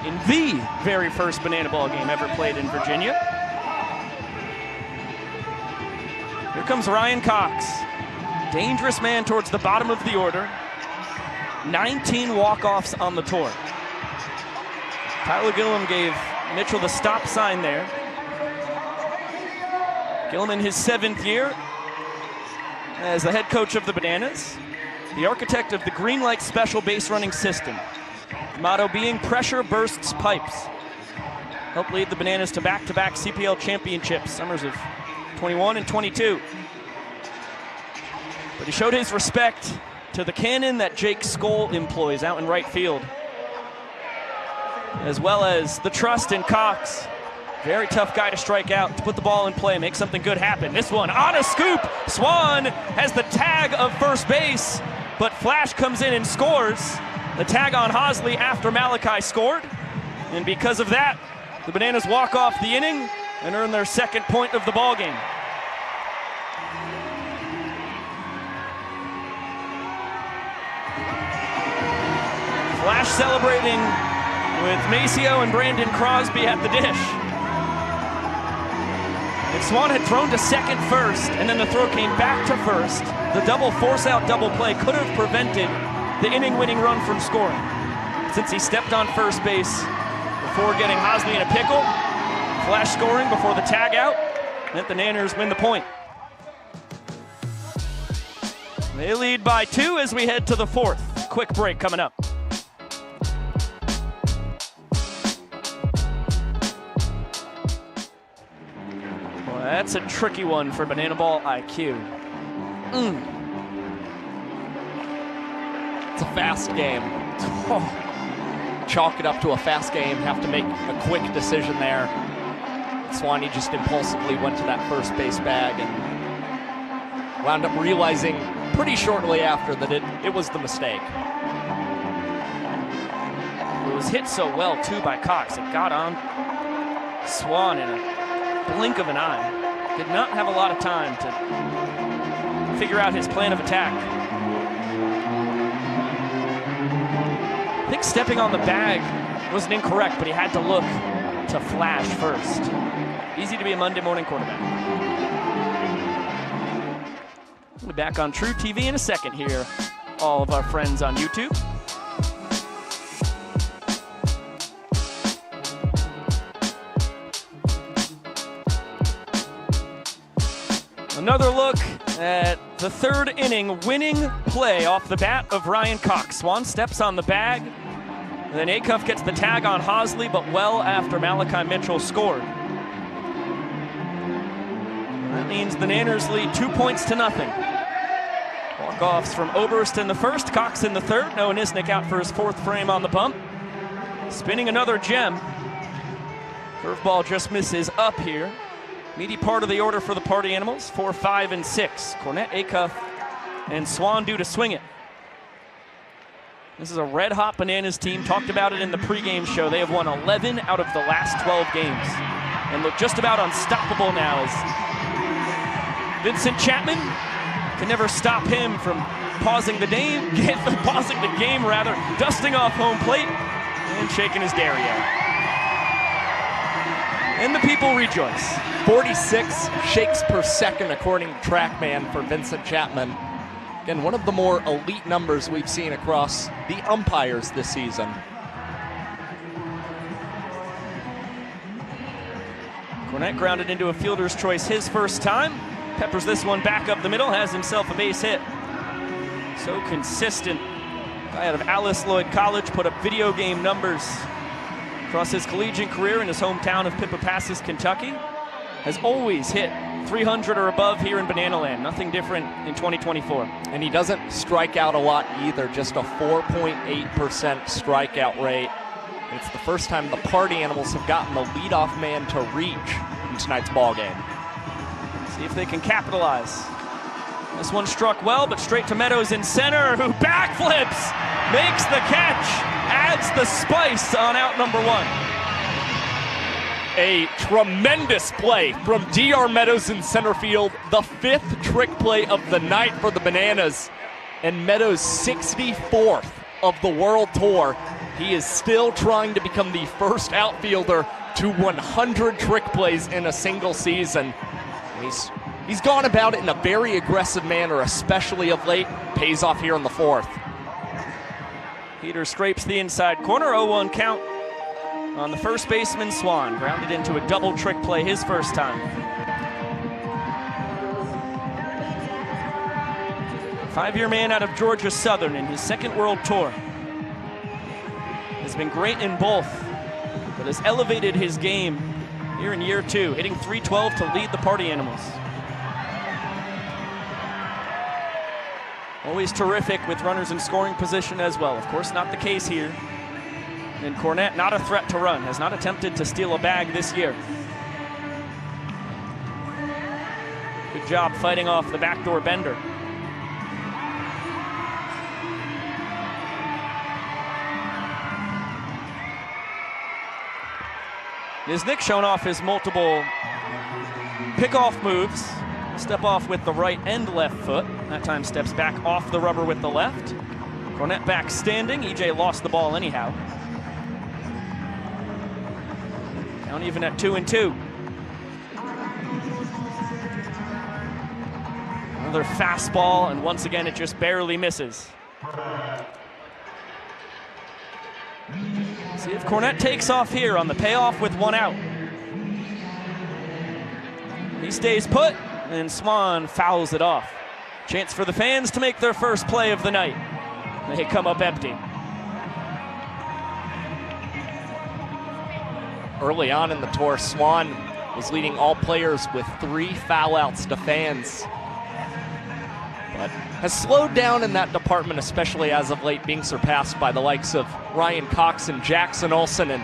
In the very first banana ball game ever played in Virginia. Here comes Ryan Cox. Dangerous man towards the bottom of the order. 19 walk-offs on the tour. Tyler Gillum gave Mitchell the stop sign there. Gillum in his 7th year as the head coach of the Bananas, the architect of the green light special base running system. The motto being pressure bursts pipes. Helped lead the Bananas to back-to-back CPL championships, summers of 21 and 22. But he showed his respect to the cannon that Jake Skoll employs out in right field, as well as the trust in Cox. Very tough guy to strike out, to put the ball in play, make something good happen. This one on a scoop. Swan has the tag of first base, but Flash comes in and scores. The tag on Hosley after Malachi scored. And because of that, the Bananas walk off the inning and earn their 2nd point of the ball game. Flash celebrating with Maceo and Brandon Crosby at the dish. If Swan had thrown to second first and then the throw came back to first, the double force-out double play could have prevented the inning-winning run from scoring. Since he stepped on first base before getting Hosley in a pickle, Flash scoring before the tag out, meant the Nanners win the point. They lead by 2 as we head to the 4th. Quick break coming up. That's a tricky one for Banana Ball IQ. It's a fast game. Chalk it up to a fast game, have to make a quick decision there. Swanee just impulsively went to that first base bag and wound up realizing pretty shortly after that it was the mistake. It was hit so well, too, by Cox. It got on Swan in a blink of an eye. Did not have a lot of time to figure out his plan of attack. I think stepping on the bag wasn't incorrect, but he had to look to flash first. Easy to be a Monday morning quarterback. We'll be back on TruTv in a second here. All of our friends on YouTube. Another look at the third inning winning play off the bat of Ryan Cox. Swan steps on the bag, and then Acuff gets the tag on Hosley, but well after Malachi Mitchell scored. That means the Nanners lead 2-0. Walk-offs from Oberst in the first, Cox in the third. Noah Nisnik out for his fourth frame on the bump. Spinning another gem. Curveball just misses up here. Meaty part of the order for the Party Animals, 4, 5, and 6. Cornette, Acuff, and Swan due to swing it. This is a red-hot Bananas team. Talked about it in the pregame show. They have won 11 out of the last 12 games and look just about unstoppable now as Vincent Chapman can never stop him from pausing the game, dusting off home plate and shaking his derriere. And the people rejoice. 46 shakes per second according to TrackMan for Vincent Chapman. Again, one of the more elite numbers we've seen across the umpires this season. Cornette grounded into a fielder's choice his first time. Peppers this one back up the middle, has himself a base hit. So consistent. Guy out of Alice Lloyd College put up video game numbers across his collegiate career in his hometown of Pipapassis, Kentucky. Has always hit 300 or above here in Banana Land. Nothing different in 2024. And he doesn't strike out a lot either, just a 4.8% strikeout rate. And it's the first time the Party Animals have gotten the leadoff man to reach in tonight's ball game. See if they can capitalize. This one struck well, but straight to Meadows in center, who backflips, makes the catch, adds the spice on out number one. A tremendous play from D.R. Meadows in center field, the 5th trick play of the night for the Bananas, and Meadows' 64th of the World Tour. He is still trying to become the first outfielder to 100 trick plays in a single season. He's gone about it in a very aggressive manner, especially of late. Pays off here in the 4th. Peter scrapes the inside corner, 0-1 count on the first baseman, Swan. Grounded into a double trick play his first time. Five-year man out of Georgia Southern in his second World Tour. Has been great in both, but has elevated his game here in year 2, hitting .312 to lead the Party Animals. Always terrific with runners in scoring position as well. Of course, not the case here. And Cornette, not a threat to run, has not attempted to steal a bag this year. Good job fighting off the backdoor bender. Nisnik showing off his multiple pickoff moves. Step off with the right and left foot. That time steps back off the rubber with the left. Cornette back standing. EJ lost the ball anyhow. Count even at 2-2. Another fastball, and once again it just barely misses. See if Cornette takes off here on the payoff with one out. He stays put, and Swan fouls it off. Chance for the fans to make their first play of the night. They come up empty. Early on in the tour, Swan was leading all players with 3 foul-outs to fans. But has slowed down in that department, especially as of late, being surpassed by the likes of Ryan Cox and Jackson Olsen, and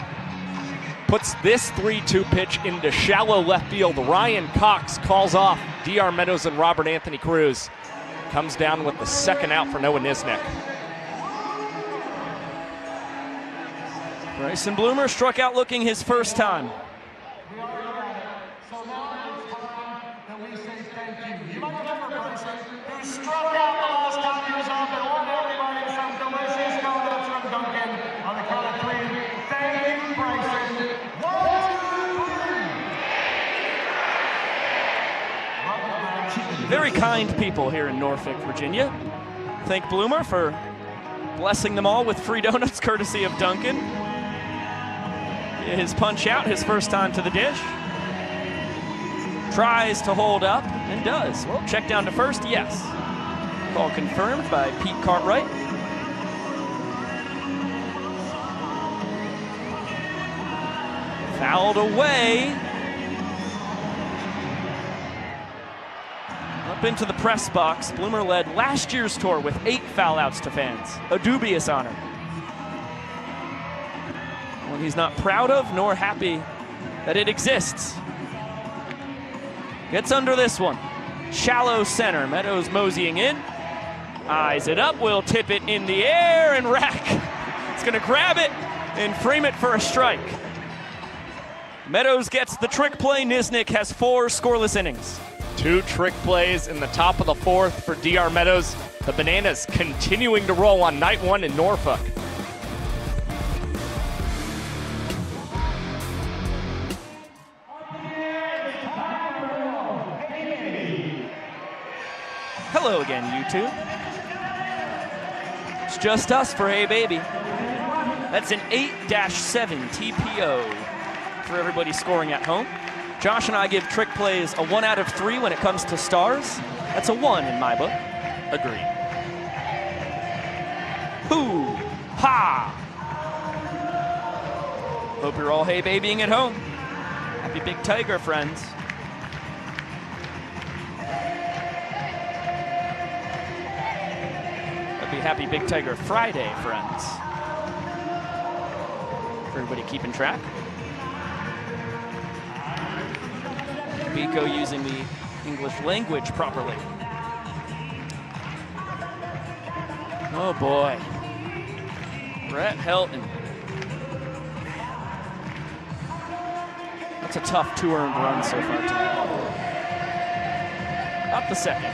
puts this 3-2 pitch into shallow left field. Ryan Cox calls off DR Meadows and Robert Anthony Cruz. Comes down with the second out for Noah Nisnik. Bryson Bloomer struck out looking his first time. Very kind people here in Norfolk, Virginia. Thank Bloomer for blessing them all with free donuts courtesy of Duncan. His punch out, his first time to the dish. Tries to hold up and does. Well, check down to first, yes. Call confirmed by Pete Cartwright. Fouled away. Up into the press box. Bloomer led last year's tour with 8 foul-outs to fans. A dubious honor. One he's not proud of nor happy that it exists. Gets under this one. Shallow center. Meadows moseying in. Eyes it up. Will tip it in the air, and Rack is going to grab it and frame it for a strike. Meadows gets the trick play. Nisnik has 4 scoreless innings. 2 trick plays in the top of the 4th for DR Meadows. The Bananas continuing to roll on night 1 in Norfolk. Hello again, YouTube. It's just us for Hey Baby. That's an 8-7 TPO for everybody scoring at home. Josh and I give trick plays a 1 out of 3 when it comes to stars. That's a 1 in my book. Agreed. Hoo! Ha! Hope you're all hey babying at home. Happy Big Tiger, friends. Happy Big Tiger Friday, friends. For everybody keeping track. Biko using the English language properly. Oh boy. Brett Helton. That's a tough 2 earned runs so far tonight. Up the second.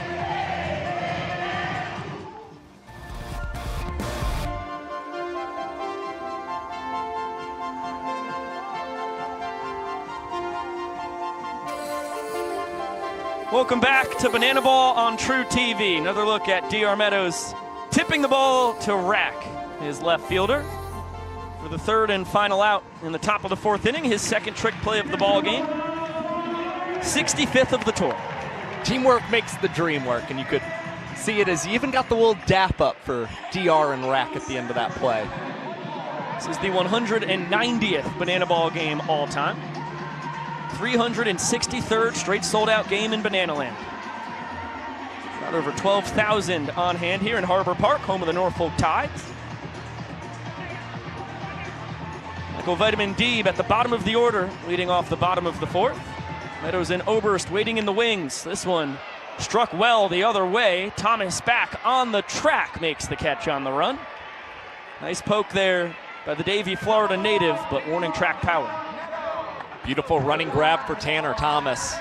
Welcome back to Banana Ball on TruTv. Another look at DR Meadows tipping the ball to Rack, his left fielder, for the 3rd and final out in the top of the 4th inning. His 2nd trick play of the ball game. 65th of the tour. Teamwork makes the dream work, and you could see it as he even got the little dap up for DR and Rack at the end of that play. This is the 190th Banana Ball game all time. 363rd straight sold-out game in Banana Land. Got over 12,000 on hand here in Harbor Park, home of the Norfolk Tides. Michael Vitamin D at the bottom of the order, leading off the bottom of the 4th. Meadows and Oberst waiting in the wings. This one struck well the other way. Thomas back on the track makes the catch on the run. Nice poke there by the Davie, Florida native, but warning track power. Beautiful running grab for Tanner Thomas.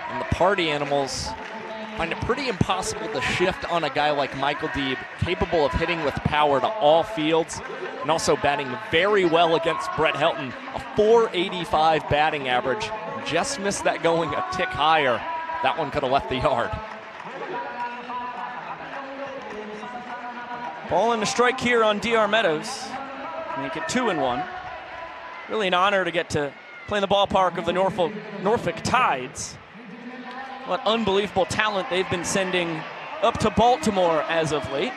And the Party Animals find it pretty impossible to shift on a guy like Michael Deeb, capable of hitting with power to all fields, and also batting very well against Brett Helton. A .485 batting average. Just missed that going a tick higher. That one could have left the yard. Ball and a strike here on DR Meadows. Make it 2-1. Really an honor to get to play in the ballpark of the Norfolk Tides. What unbelievable talent they've been sending up to Baltimore as of late.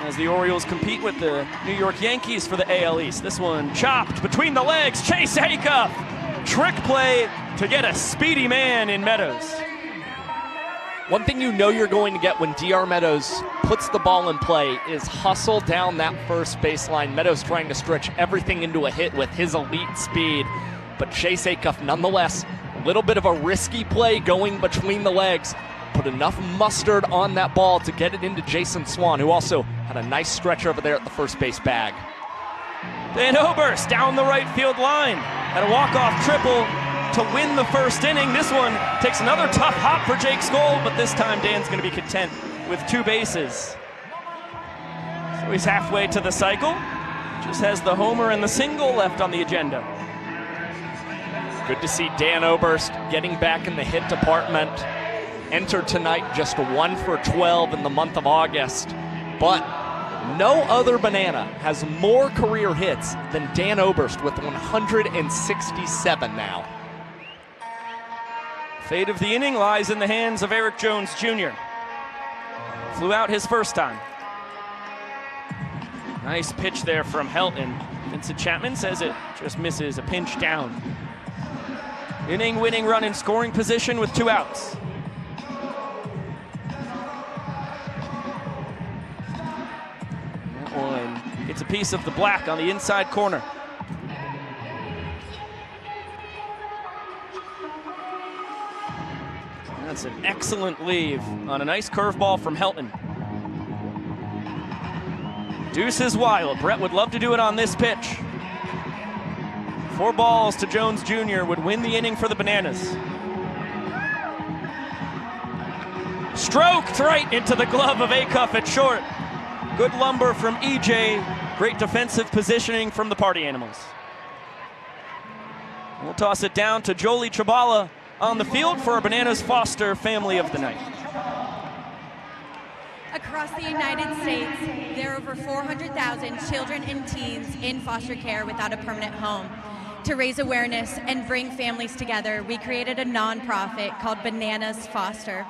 as the Orioles compete with the New York Yankees for the AL East. This one chopped between the legs. Chase Acuff. Trick play to get a speedy man in Meadows. One thing you know you're going to get when DR Meadows puts the ball in play is hustle down that first baseline. Meadows trying to stretch everything into a hit with his elite speed. But Chase Acuff, nonetheless, a little bit of a risky play going between the legs. Put enough mustard on that ball to get it into Jason Swan, who also had a nice stretch over there at the first base bag. Dan Oberst down the right field line. Had a walk-off triple to win the first inning. This one takes another tough hop for Jake Skoll, but this time Dan's going to be content with 2 bases. So he's halfway to the cycle. Just has the homer and the single left on the agenda. Good to see Dan Oberst getting back in the hit department. Entered tonight just 1 for 12 in the month of August. But no other Banana has more career hits than Dan Oberst with 167 now. Fate of the inning lies in the hands of Eric Jones Jr. Flew out his first time. Nice pitch there from Helton. Vincent Chapman says it just misses a pinch down. Inning-winning run in scoring position with 2 outs. That one gets a piece of the black on the inside corner. That's an excellent leave on a nice curveball from Helton. Deuce is wild. Brett would love to do it on this pitch. 4 balls to Jones Jr. would win the inning for the Bananas. Stroked right into the glove of Acuff at short. Good lumber from EJ. Great defensive positioning from the Party Animals. We'll toss it down to Jolie Chabala on the field for our Bananas Foster Family of the Night. Across the United States, there are over 400,000 children and teens in foster care without a permanent home. To raise awareness and bring families together, we created a nonprofit called Bananas Foster.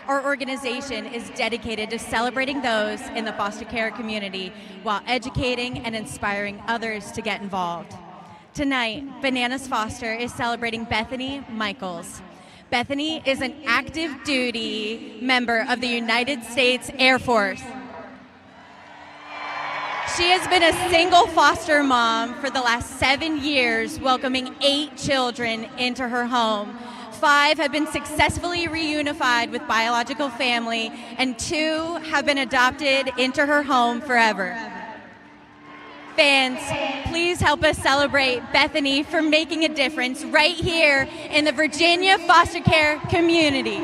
Our organization is dedicated to celebrating those in the foster care community while educating and inspiring others to get involved. Tonight, Bananas Foster is celebrating Bethany Michaels. Bethany is an active duty member of the United States Air Force. She has been a single foster mom for the last 7 years, welcoming 8 children into her home. 5 have been successfully reunified with biological family, and 2 have been adopted into her home forever. Fans, please help us celebrate Bethany for making a difference right here in the Virginia foster care community.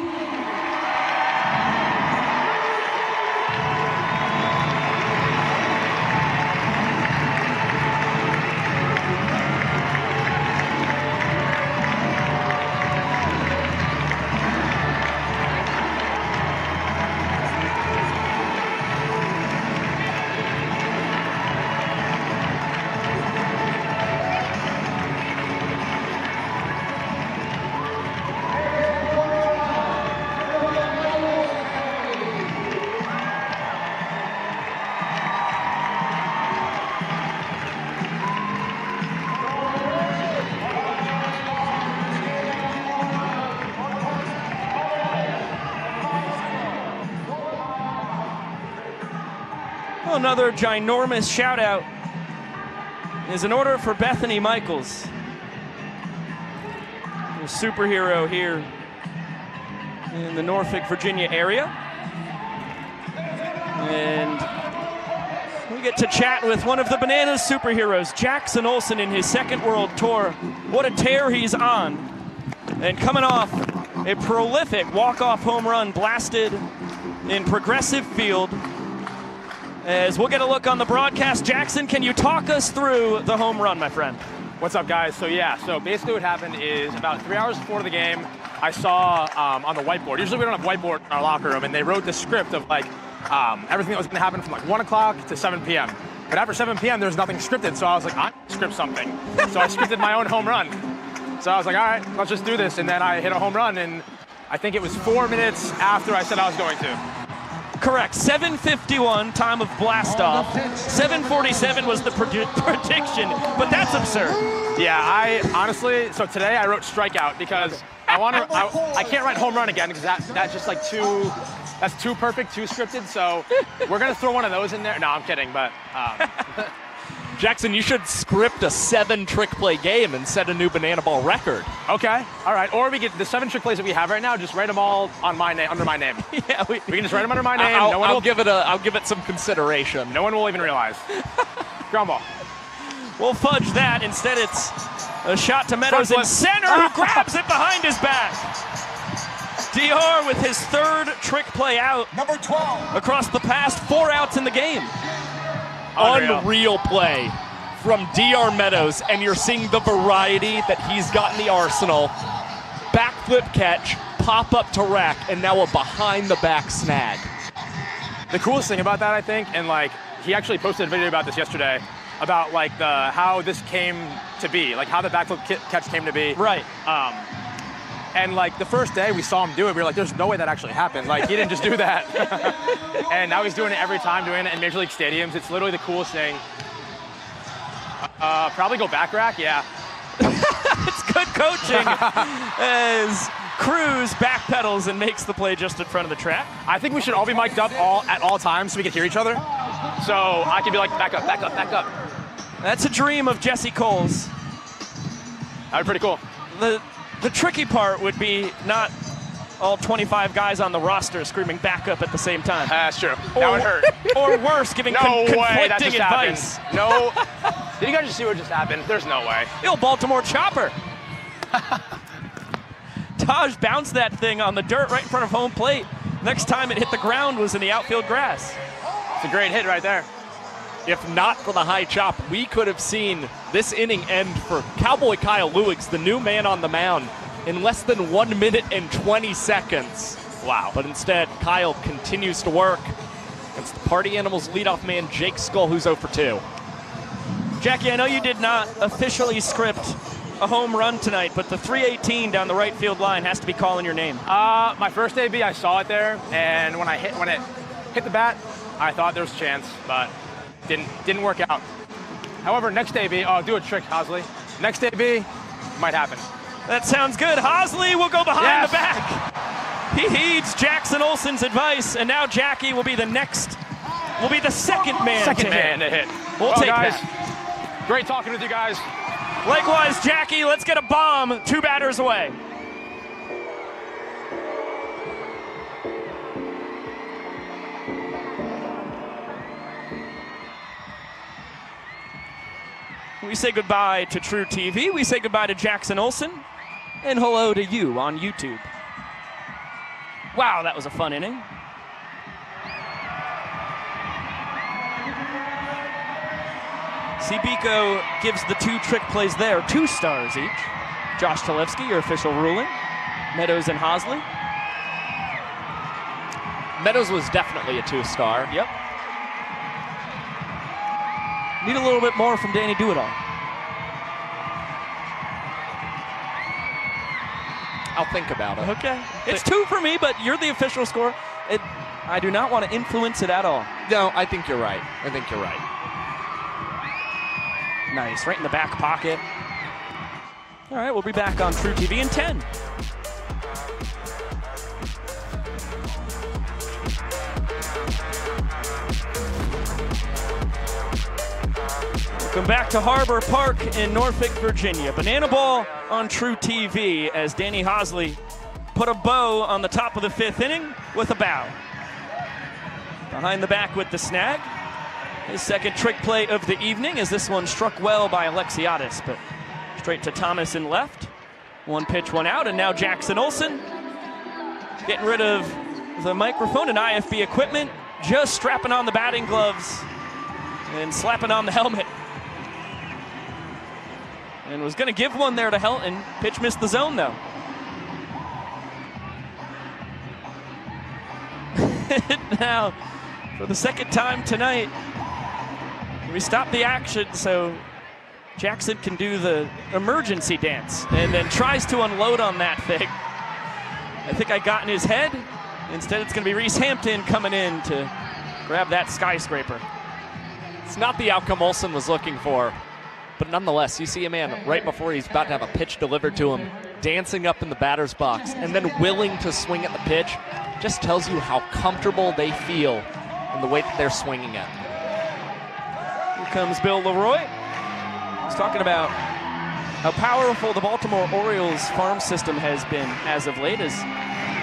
Another ginormous shout out is in order for Bethany Michaels, a superhero here in the Norfolk, Virginia area. And we get to chat with one of the Bananas superheroes, Jackson Olsen, in his second world tour. What a tear he's on. And coming off a prolific walk-off home run blasted in Progressive Field. As we'll get a look on the broadcast. Jackson, can you talk us through the home run, my friend? What's up, guys? So basically what happened is about 3 hours before the game, I saw on the whiteboard, usually we don't have whiteboard in our locker room, and they wrote the script of everything that was gonna happen from 1 o'clock to 7 p.m. But after 7 p.m., there was nothing scripted, so I was like, I'm gonna script something. So I scripted my own home run. So I was like, all right, let's just do this. And then I hit a home run, and I think it was 4 minutes after I said I was going to. Correct. 7:51 time of blast off. 7:47 was the prediction, but that's absurd. Yeah, I honestly, so today I wrote strikeout because I can't write home run again because that's just like that's too perfect, too scripted. So we're gonna throw one of those in there. No, I'm kidding, but. Jackson, you should script a 7 trick play game and set a new banana ball record. Okay, all right. Or we get the 7 trick plays that we have right now. Just write them all on my name, under my name. Yeah, we can just write them under my name. I'll give it some consideration. No one will even realize. Ground ball. We'll fudge that. Instead, it's a shot to Meadows in center, who grabs it behind his back. DR with his 3rd trick play out. Number 12. Across the past 4 outs in the game. Unreal play from DR Meadows, and you're seeing the variety that he's got in the arsenal. Backflip catch, pop up to rack, and now a behind the back snag. The coolest thing about that, I think, and like he actually posted a video about this yesterday, about like how this came to be, like how the backflip catch came to be. Right. And like the first day we saw him do it, we were like, there's no way that actually happened. Like he didn't just do that. And now he's doing it every time, doing it in Major League stadiums. It's literally the coolest thing. Probably go back rack, yeah. It's good coaching as Cruz backpedals and makes the play just in front of the track. I think we should all be mic'd up at all times so we can hear each other. So I can be like, back up, back up, back up. That's a dream of Jesse Cole's. That'd be pretty cool. The tricky part would be not all 25 guys on the roster screaming back up at the same time. That's true. That would hurt. Or worse, giving conflicting advice. Happened. No. Did you guys just see what just happened? There's no way. Yo, Baltimore chopper. Taj bounced that thing on the dirt right in front of home plate. Next time it hit the ground was in the outfield grass. It's a great hit right there. If not for the high chop, we could have seen this inning end for Cowboy Kyle Lewigs, the new man on the mound, in less than 1 minute and 20 seconds. Wow. But instead, Kyle continues to work against the Party Animals leadoff man, Jake Skull, who's 0 for 2. Jackie, I know you did not officially script a home run tonight, but the 318 down the right field line has to be calling your name. My first AB, I saw it there, and when it hit the bat, I thought there was a chance, but didn't work out. However, next AB, do a trick, Hosley. Next AB, might happen. That sounds good. Hosley will go behind the back. He heeds Jackson Olsen's advice, and now Jackie will be the second man to hit. We'll take guys, that. Great talking with you guys. Likewise, Jackie, let's get a bomb 2 batters away. We say goodbye to TruTv. We say goodbye to Jackson Olsen. And hello to you on YouTube. Wow, that was a fun inning. Biko gives the 2 trick plays there 2 stars each. Josh Talevsky, your official ruling. Meadows and Hosley. Meadows was definitely a 2-star. Yep. Need a little bit more from Danny Do-It-All. I'll think about it. Okay. It's 2 for me, but you're the official score. I do not want to influence it at all. No, I think you're right. Nice, right in the back pocket. All right, we'll be back on TruTv in 10. Welcome back to Harbor Park in Norfolk, Virginia. Banana ball on TruTv as Danny Hosley put a bow on the top of the 5th inning with a bow. Behind the back with the snag. His second trick play of the evening as this one struck well by Alexiadis, but straight to Thomas in left. 1 pitch, 1 out, and now Jackson Olsen getting rid of the microphone and IFB equipment, just strapping on the batting gloves and slapping on the helmet. And was going to give one there to Helton. Pitch missed the zone, though. Now, for the second time tonight, we stop the action so Jackson can do the emergency dance and then tries to unload on that thing. I think I got in his head, Instead, it's going to be Reese Hampton coming in to grab that skyscraper. It's not the outcome Olsen was looking for, but nonetheless, you see a man right before he's about to have a pitch delivered to him, dancing up in the batter's box, and then willing to swing at the pitch. Just tells you how comfortable they feel in the way that they're swinging it. Here comes Bill Leroy. He's talking about how powerful the Baltimore Orioles farm system has been as of late, as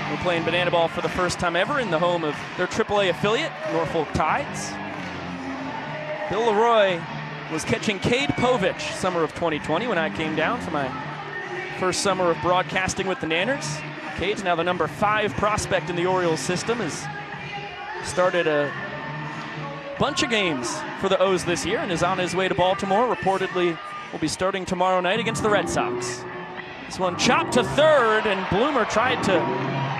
we're playing banana ball for the first time ever in the home of their AAA affiliate, Norfolk Tides. Bill Leroy was catching Cade Povich summer of 2020 when I came down for my first summer of broadcasting with the Nanners. Cade's now the number 5 prospect in the Orioles system, has started a bunch of games for the O's this year and is on his way to Baltimore. Reportedly will be starting tomorrow night against the Red Sox. This one chopped to third, and Bloomer tried to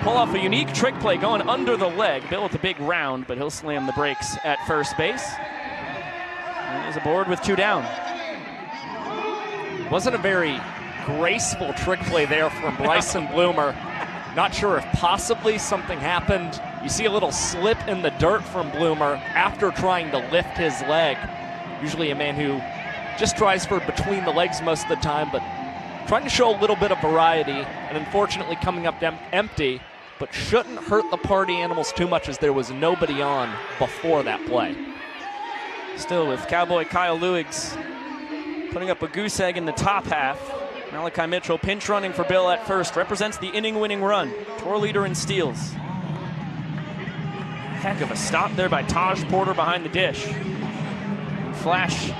pull off a unique trick play going under the leg. Bill with a big round, but he'll slam the brakes at first base. And he's aboard with 2 down. Wasn't a very graceful trick play there from Bryson Bloomer. Not sure if possibly something happened. You see a little slip in the dirt from Bloomer after trying to lift his leg. Usually a man who just tries for between the legs most of the time, but trying to show a little bit of variety, and unfortunately coming up empty, but shouldn't hurt the party animals too much as there was nobody on before that play. Still with Cowboy Kyle Lewigs putting up a goose egg in the top half. Malachi Mitchell pinch running for Bill at first, represents the inning-winning run. Tour leader in steals. Heck of a stop there by Taj Porter behind the dish. Flash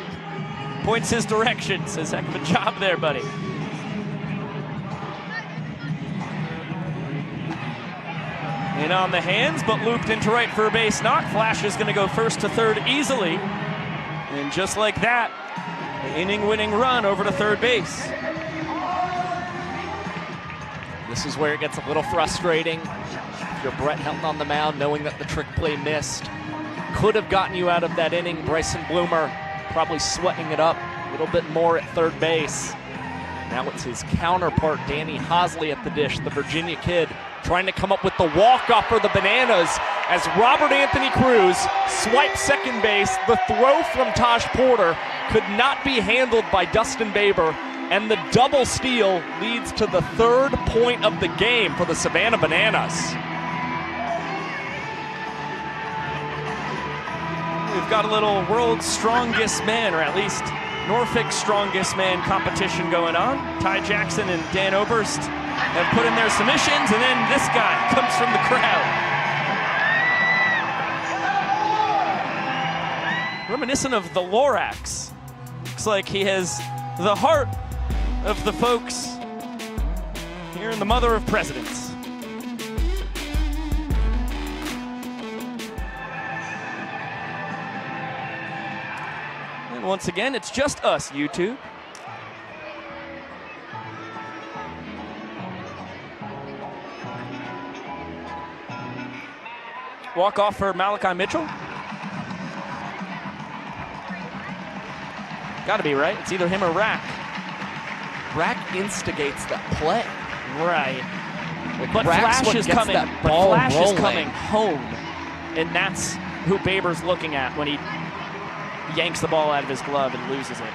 points his direction, says heck of a job there, buddy. In on the hands, but looped into right for a base knock. Flash is going to go first to third easily. And just like that, the inning-winning run over to third base. This is where it gets a little frustrating. If you're Brett Helton on the mound, knowing that the trick play missed could have gotten you out of that inning. Bryson Bloomer probably sweating it up a little bit more at third base. Now it's his counterpart, Danny Hosley, at the dish, the Virginia kid, trying to come up with the walk-off for the Bananas as Robert Anthony Cruz swipes second base. The throw from Taj Porter could not be handled by Dustin Baber, and the double steal leads to the 3rd point of the game for the Savannah Bananas. We've got a little world's strongest man, or at least Norfolk's strongest man competition going on. Ty Jackson and Dan Oberst have put in their submissions, and then this guy comes from the crowd. Reminiscent of the Lorax. Looks like he has the heart of the folks here in the Mother of Presidents. And once again, it's just us, YouTube. Walk off for Malachi Mitchell. Got to be, right? It's either him or Rack. Rack instigates that play. Right. Like But Rack's Flash what is gets coming. that But ball Flash rolling. is coming home, and that's who Baber's looking at when he yanks the ball out of his glove and loses it.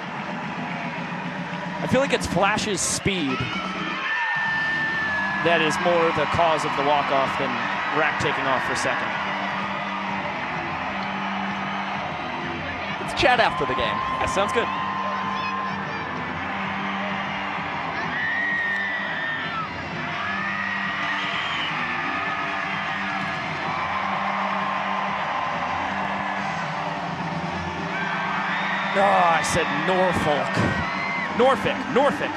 I feel like it's Flash's speed that is more the cause of the walk-off than Rack taking off for second. Let's chat after the game. That sounds good. Oh, I said Norfolk.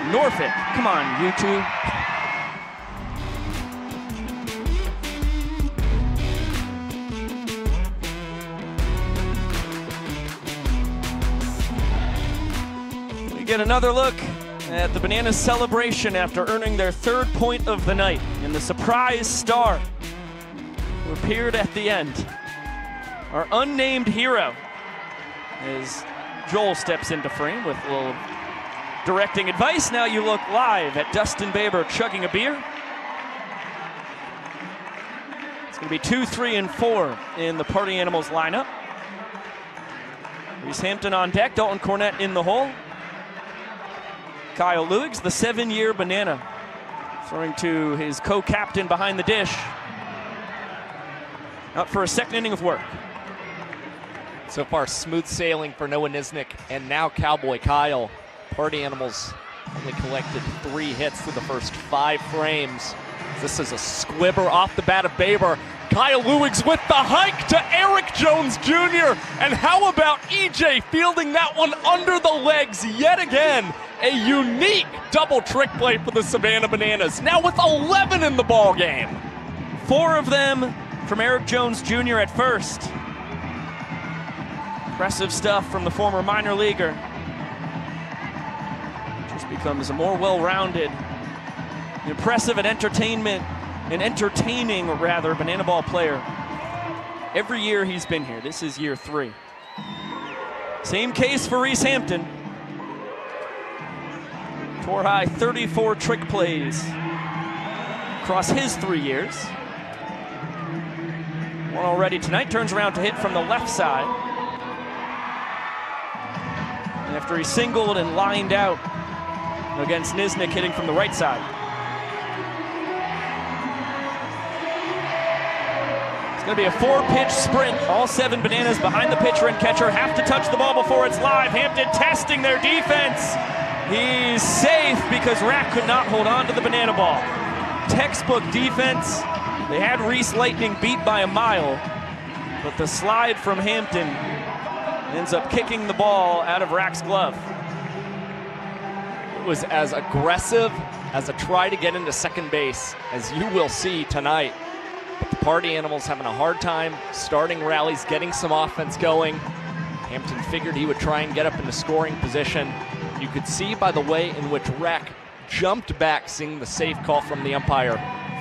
Norfolk. Come on, YouTube. We get another look at the Bananas celebration after earning their 3rd point of the night. And the surprise star who appeared at the end, our unnamed hero, is Joel steps into frame with a little directing advice. Now you look live at Dustin Baber chugging a beer. It's going to be 2, 3, and 4 in the Party Animals lineup. Reese Hampton on deck, Dalton Cornett in the hole. Kyle Lewigs, the 7-year Banana, throwing to his co-captain behind the dish. Out for a second inning of work. So far, smooth sailing for Noah Nisnik and now Cowboy Kyle. Party Animals only collected 3 hits through the first 5 frames. This is a squibber off the bat of Baber. Kyle Lewigs with the hike to Eric Jones Jr. And how about EJ fielding that one under the legs yet again? A unique double trick play for the Savannah Bananas, now with 11 in the ball game. 4 of them from Eric Jones Jr. at first. Impressive stuff from the former minor leaguer. Just becomes a more well-rounded, impressive and entertaining banana ball player. Every year he's been here. This is year 3. Same case for Reese Hampton. Tour high 34 trick plays across his 3 years. One already tonight, turns around to hit from the left side. And after he singled and lined out against Nisnik, hitting from the right side. It's going to be a 4-pitch sprint. All 7 Bananas behind the pitcher and catcher have to touch the ball before it's live. Hampton testing their defense. He's safe because Rack could not hold on to the banana ball. Textbook defense. They had Reese Lightning beat by a mile, but the slide from Hampton ends up kicking the ball out of Rack's glove. It was as aggressive as a try to get into second base, as you will see tonight. But the Party Animals having a hard time starting rallies, getting some offense going. Hampton figured he would try and get up into scoring position. You could see by the way in which Rack jumped back, seeing the safe call from the umpire,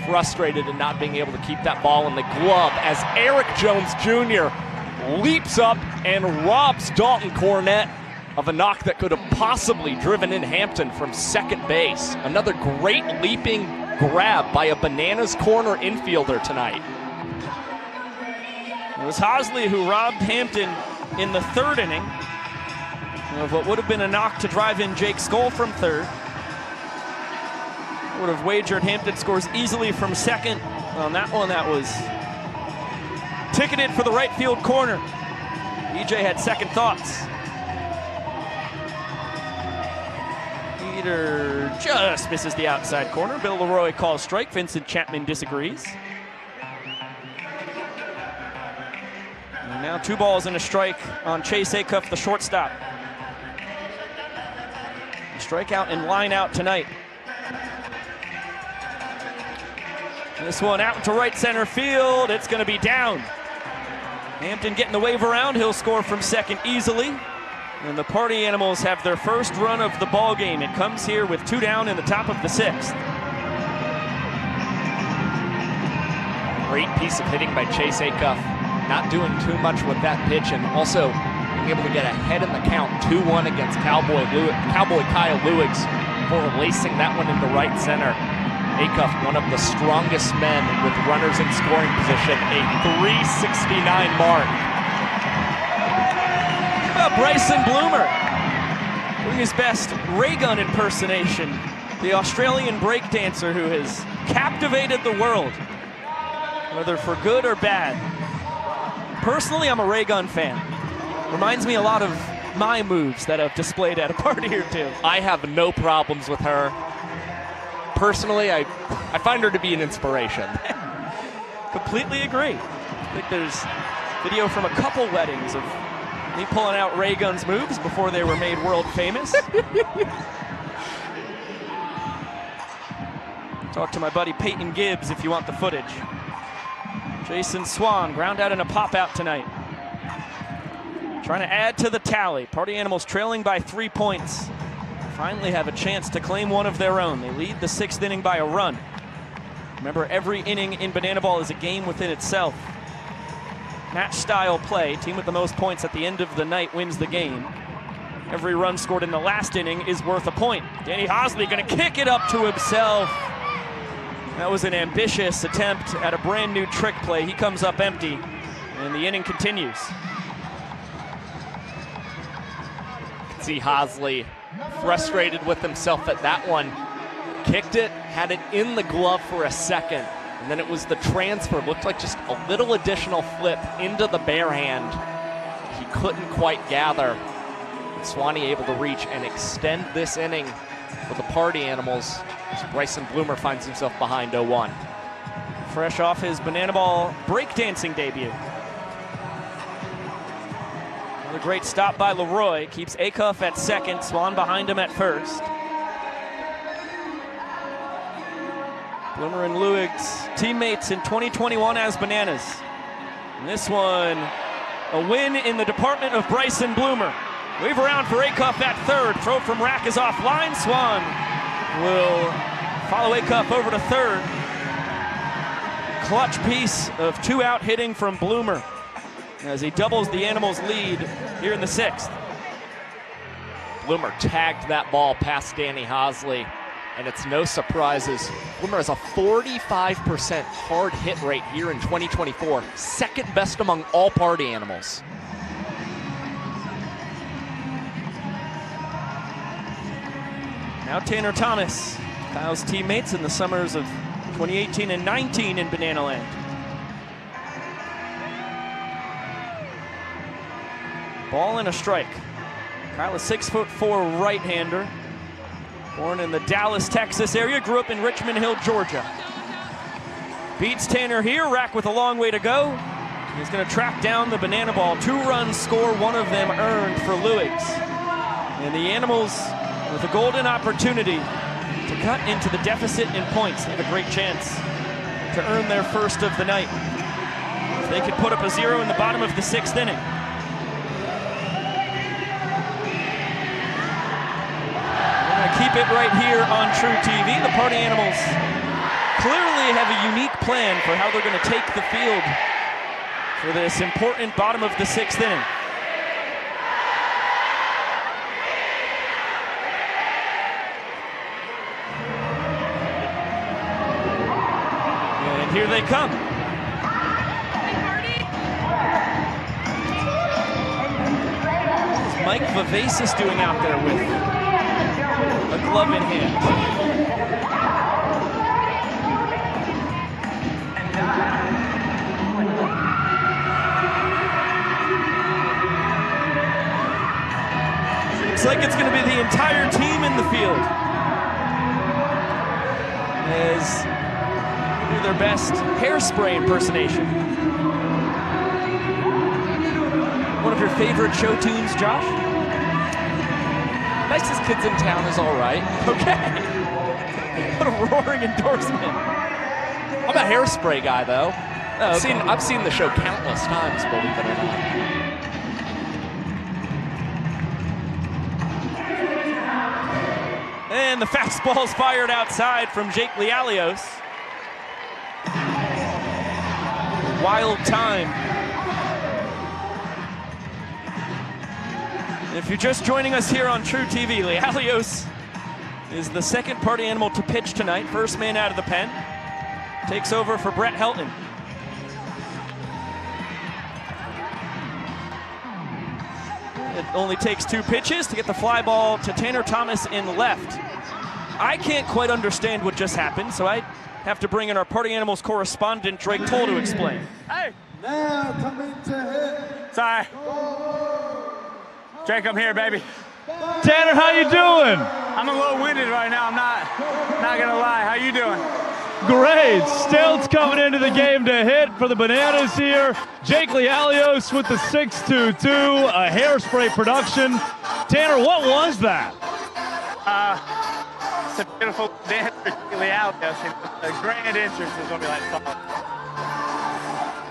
frustrated in not being able to keep that ball in the glove, as Eric Jones Jr. leaps up and robs Dalton Cornett of a knock that could have possibly driven in Hampton from second base. Another great leaping grab by a Bananas corner infielder tonight. It was Hosley who robbed Hampton in the 3rd inning of what would have been a knock to drive in Jake Skoll from 3rd. Would have wagered Hampton scores easily from 2nd. On that one, that was ticketed for the right field corner. EJ had second thoughts. Peter just misses the outside corner. Bill Leroy calls strike. Vincent Chapman disagrees. And now 2 balls and a strike on Chase Acuff, the shortstop. Strikeout and line out tonight. This one out to right center field. It's going to be down. Hampton getting the wave around. He'll score from 2nd easily. And the Party Animals have their first run of the ball game. It comes here with 2 down in the top of the 6th. Great piece of hitting by Chase Acuff. Not doing too much with that pitch, and also being able to get ahead in the count 2-1 against Cowboy Kyle Lewigs for lacing that one into right center. Acuff, one of the strongest men with runners in scoring position, a 369 mark. How about Bryson Bloomer doing his best ray gun impersonation? The Australian breakdancer who has captivated the world, whether for good or bad. Personally, I'm a ray gun fan. Reminds me a lot of my moves that I've displayed at a party or two. I have no problems with her. Personally, I find her to be an inspiration. Completely agree. I think there's video from a couple weddings of me pulling out ray guns moves before they were made world famous. Talk to my buddy Peyton Gibbs if you want the footage. Jason Swan, ground out and a pop out tonight. Trying to add to the tally. Party Animals trailing by 3 points. Finally have a chance to claim one of their own. They lead the 6th inning by a run. Remember, every inning in banana ball is a game within itself. Match style play. Team with the most points at the end of the night wins the game. Every run scored in the last inning is worth a point. Danny Hosley gonna kick it up to himself. That was an ambitious attempt at a brand new trick play. He comes up empty, and the inning continues. See Hosley frustrated with himself at that one. Kicked it, had it in the glove for a second, and then it was the transfer. Looked like just a little additional flip into the bare hand. He couldn't quite gather. Swanee able to reach and extend this inning for the Party Animals as Bryson Bloomer finds himself behind 0-1. Fresh off his banana ball breakdancing debut. Another great stop by Leroy. Keeps Acuff at second, Swan behind him at first. Bloomer and Lewig's teammates in 2021 as Bananas. And this one, a win in the department of Bryson Bloomer. Wave around for Acuff at third. Throw from Rack is offline. Swan will follow Acuff over to third. Clutch piece of 2-out hitting from Bloomer as he doubles the Animals' lead here in the 6th. Bloomer tagged that ball past Danny Hosley, and it's no surprises. Bloomer has a 45% hard hit rate here in 2024, second best among all Party Animals. Now Tanner Thomas, Kyle's teammates in the summers of 2018 and 19 in Banana Land. Ball and a strike. Kyle, a 6'4" right-hander. Born in the Dallas, Texas area, grew up in Richmond Hill, Georgia. Beats Tanner here, Rack with a long way to go. He's gonna track down the banana ball. 2 runs score, 1 of them earned for Lewig's. And the Animals with a golden opportunity to cut into the deficit in points. They have a great chance to earn their first of the night. If they could put up a 0 in the bottom of the 6th inning. Keep it right here on TruTv. The Party Animals clearly have a unique plan for how they're going to take the field for this important bottom of the 6th inning. And here they come. What's Mike Vivacis doing out there with a glove in hand? Looks like it's going to be the entire team in the field as they do their best hairspray impersonation. One of your favorite show tunes, Josh? Nicest Kids in Town is all right. Okay. What a roaring endorsement. I'm a hairspray guy, though. Oh, okay. I've seen the show countless times, believe it or not. And the fastball's fired outside from Jake Lialios. Wild time. If you're just joining us here on TruTv, Lialios is the second Party Animal to pitch tonight. First man out of the pen. Takes over for Brett Helton. It only takes 2 pitches to get the fly ball to Tanner Thomas in left. I can't quite understand what just happened, so I have to bring in our Party Animals correspondent, Drake Toll, to explain. Hey! Now coming to hit. Sorry. Drake, I'm here, baby. Tanner, how you doing? I'm a little winded right now. I'm not gonna lie. How you doing? Great. Stilts coming into the game to hit for the Bananas here. Jake Lialios with the 6-2-2, a hairspray production. Tanner, what was that? It's a beautiful dance for Lialios. The grand entrance is what we like to call it.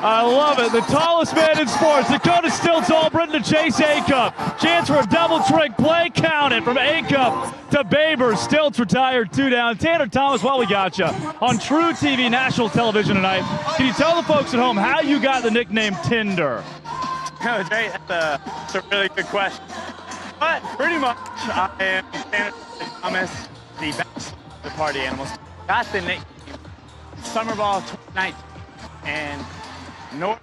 I love it. The tallest man in sports, Dakota Stilts Albritton to Chase Acuff. Chance for a double trick play. Count it from Acuff to Baber. Stilts retired, 2 down. Tanner Thomas, while we got you, on TruTv national television tonight, can you tell the folks at home how you got the nickname Tinder? No, Drake, that's a really good question. But pretty much, I am Tanner Thomas, the best of the Party Animals. Got the nickname Summer Ball 2019 in North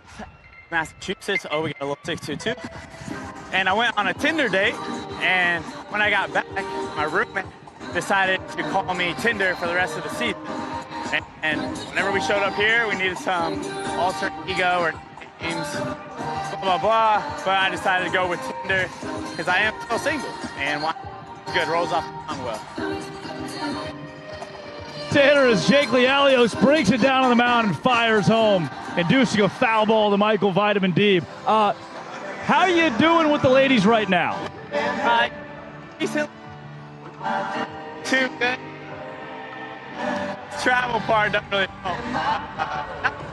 Massachusetts. Oh, we got a little 622. And I went on a Tinder date, and when I got back, my roommate decided to call me Tinder for the rest of the season. And whenever we showed up here, we needed some alter ego or names, blah, blah, blah. But I decided to go with Tinder because I am still single. And why? Good, rolls off the tongue well. Tanner as Jake Lialios breaks it down on the mound and fires home, inducing a foul ball to Michael Vitamin D. How you doing with the ladies right now? Decent. Too good. Travel part doesn't really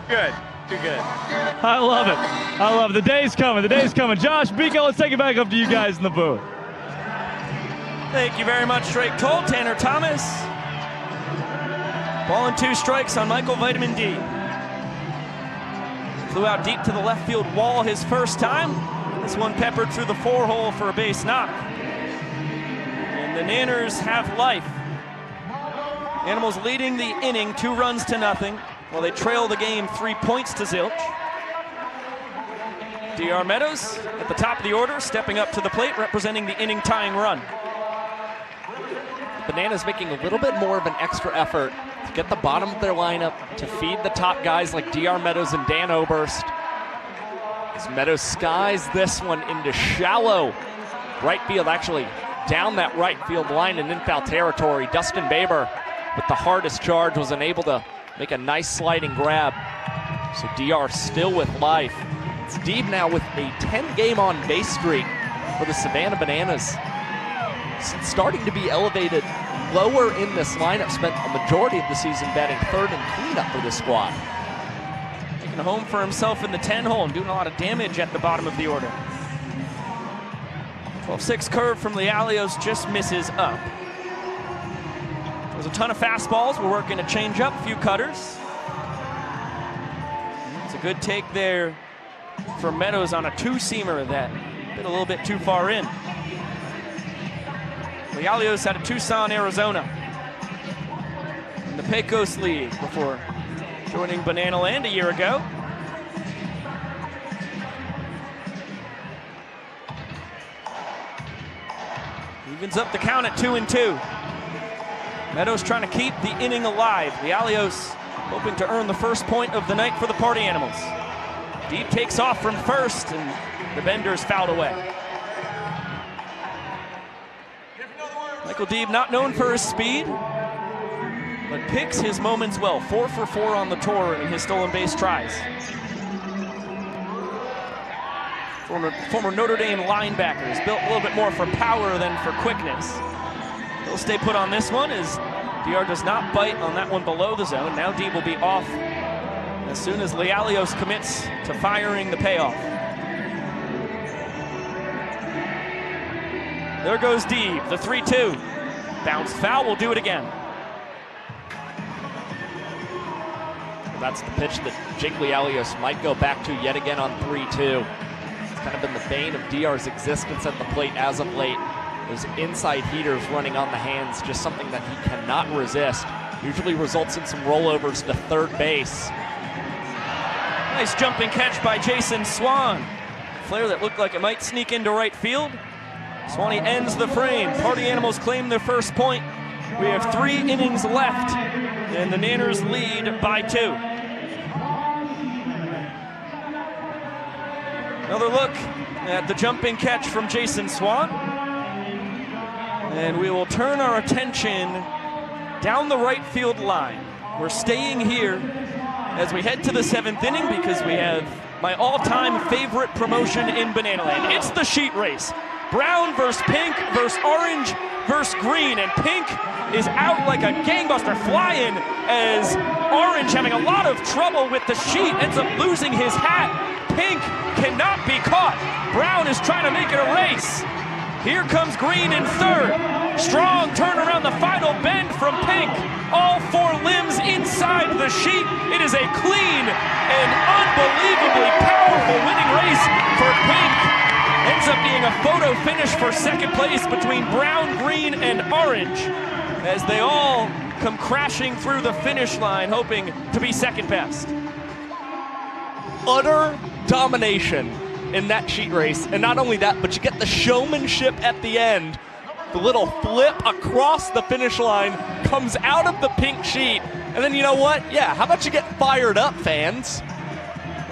good. Too good. I love it. I love it. The day's coming. The day's coming. Josh, Biko, let's take it back up to you guys in the booth. Thank you very much, Drake Toll. Tanner Thomas. Ball and 2 strikes on Michael Vitamin D. Flew out deep to the left field wall his first time. This one peppered through the 4-hole for a base knock. And the Nanners have life. Animals leading the inning 2 runs to nothing, while they trail the game 3 points to zilch. DR Meadows at the top of the order, stepping up to the plate, representing the inning tying run. Bananas making a little bit more of an extra effort to get the bottom of their lineup, to feed the top guys like DR Meadows and Dan Oberst. As Meadows skies this one into shallow right field, actually down that right field line and in foul territory. Dustin Baber with the hardest charge was unable to make a nice sliding grab. So DR still with life. It's Deeb now with a 10-game on base streak for the Savannah Bananas. Starting to be elevated lower in this lineup, spent a majority of the season batting third and cleanup for this squad. Making a home for himself in the 10-hole and doing a lot of damage at the bottom of the order. 12-6 curve from Lialios just misses up. There's a ton of fastballs. We're working a change-up, a few cutters. It's a good take there for Meadows on a 2-seamer that bit a little bit too far in. Lialios out of Tucson, Arizona, in the Pecos League before joining Banana Land a year ago. Evens up the count at 2-2. Meadows trying to keep the inning alive. Lialios hoping to earn the first point of the night for the Party Animals. Deeb takes off from first, and the bender's fouled away. Michael Deeb not known for his speed, but picks his moments well. 4 for 4 on the tour in his stolen base tries. Former Notre Dame linebacker is built a little bit more for power than for quickness. He'll stay put on this one as DR does not bite on that one below the zone. Now Deeb will be off as soon as Lialios commits to firing the payoff. There goes Deeb, the 3-2. Bounce foul, will do it again. Well, that's the pitch that Jake Lialios might go back to yet again on 3-2. It's kind of been the bane of DR's existence at the plate as of late. Those inside heaters running on the hands, just something that he cannot resist. Usually results in some rollovers to third base. Nice jumping catch by Jason Swan. Flare that looked like it might sneak into right field. Swanee ends the frame. Party Animals claim their first point. We have 3 innings left, and the Nanners lead by 2. Another look at the jumping catch from Jason Swan. And we will turn our attention down the right field line. We're staying here as we head to the 7th inning because we have my all-time favorite promotion in Banana Land. It's the sheet race. Brown versus pink versus orange versus green, and pink is out like a gangbuster, flying as orange, having a lot of trouble with the sheet, ends up losing his hat. Pink cannot be caught. Brown is trying to make it a race. Here comes green in third. Strong turn around the final bend from pink. All 4 limbs inside the sheet. It is a clean and unbelievably powerful winning race for pink. Ends up being a photo finish for second place between brown, green, and orange as they all come crashing through the finish line, hoping to be second best. Utter domination in that sheet race. And not only that, but you get the showmanship at the end. The little flip across the finish line comes out of the pink sheet. And then you know what? Yeah, how about you get fired up, fans?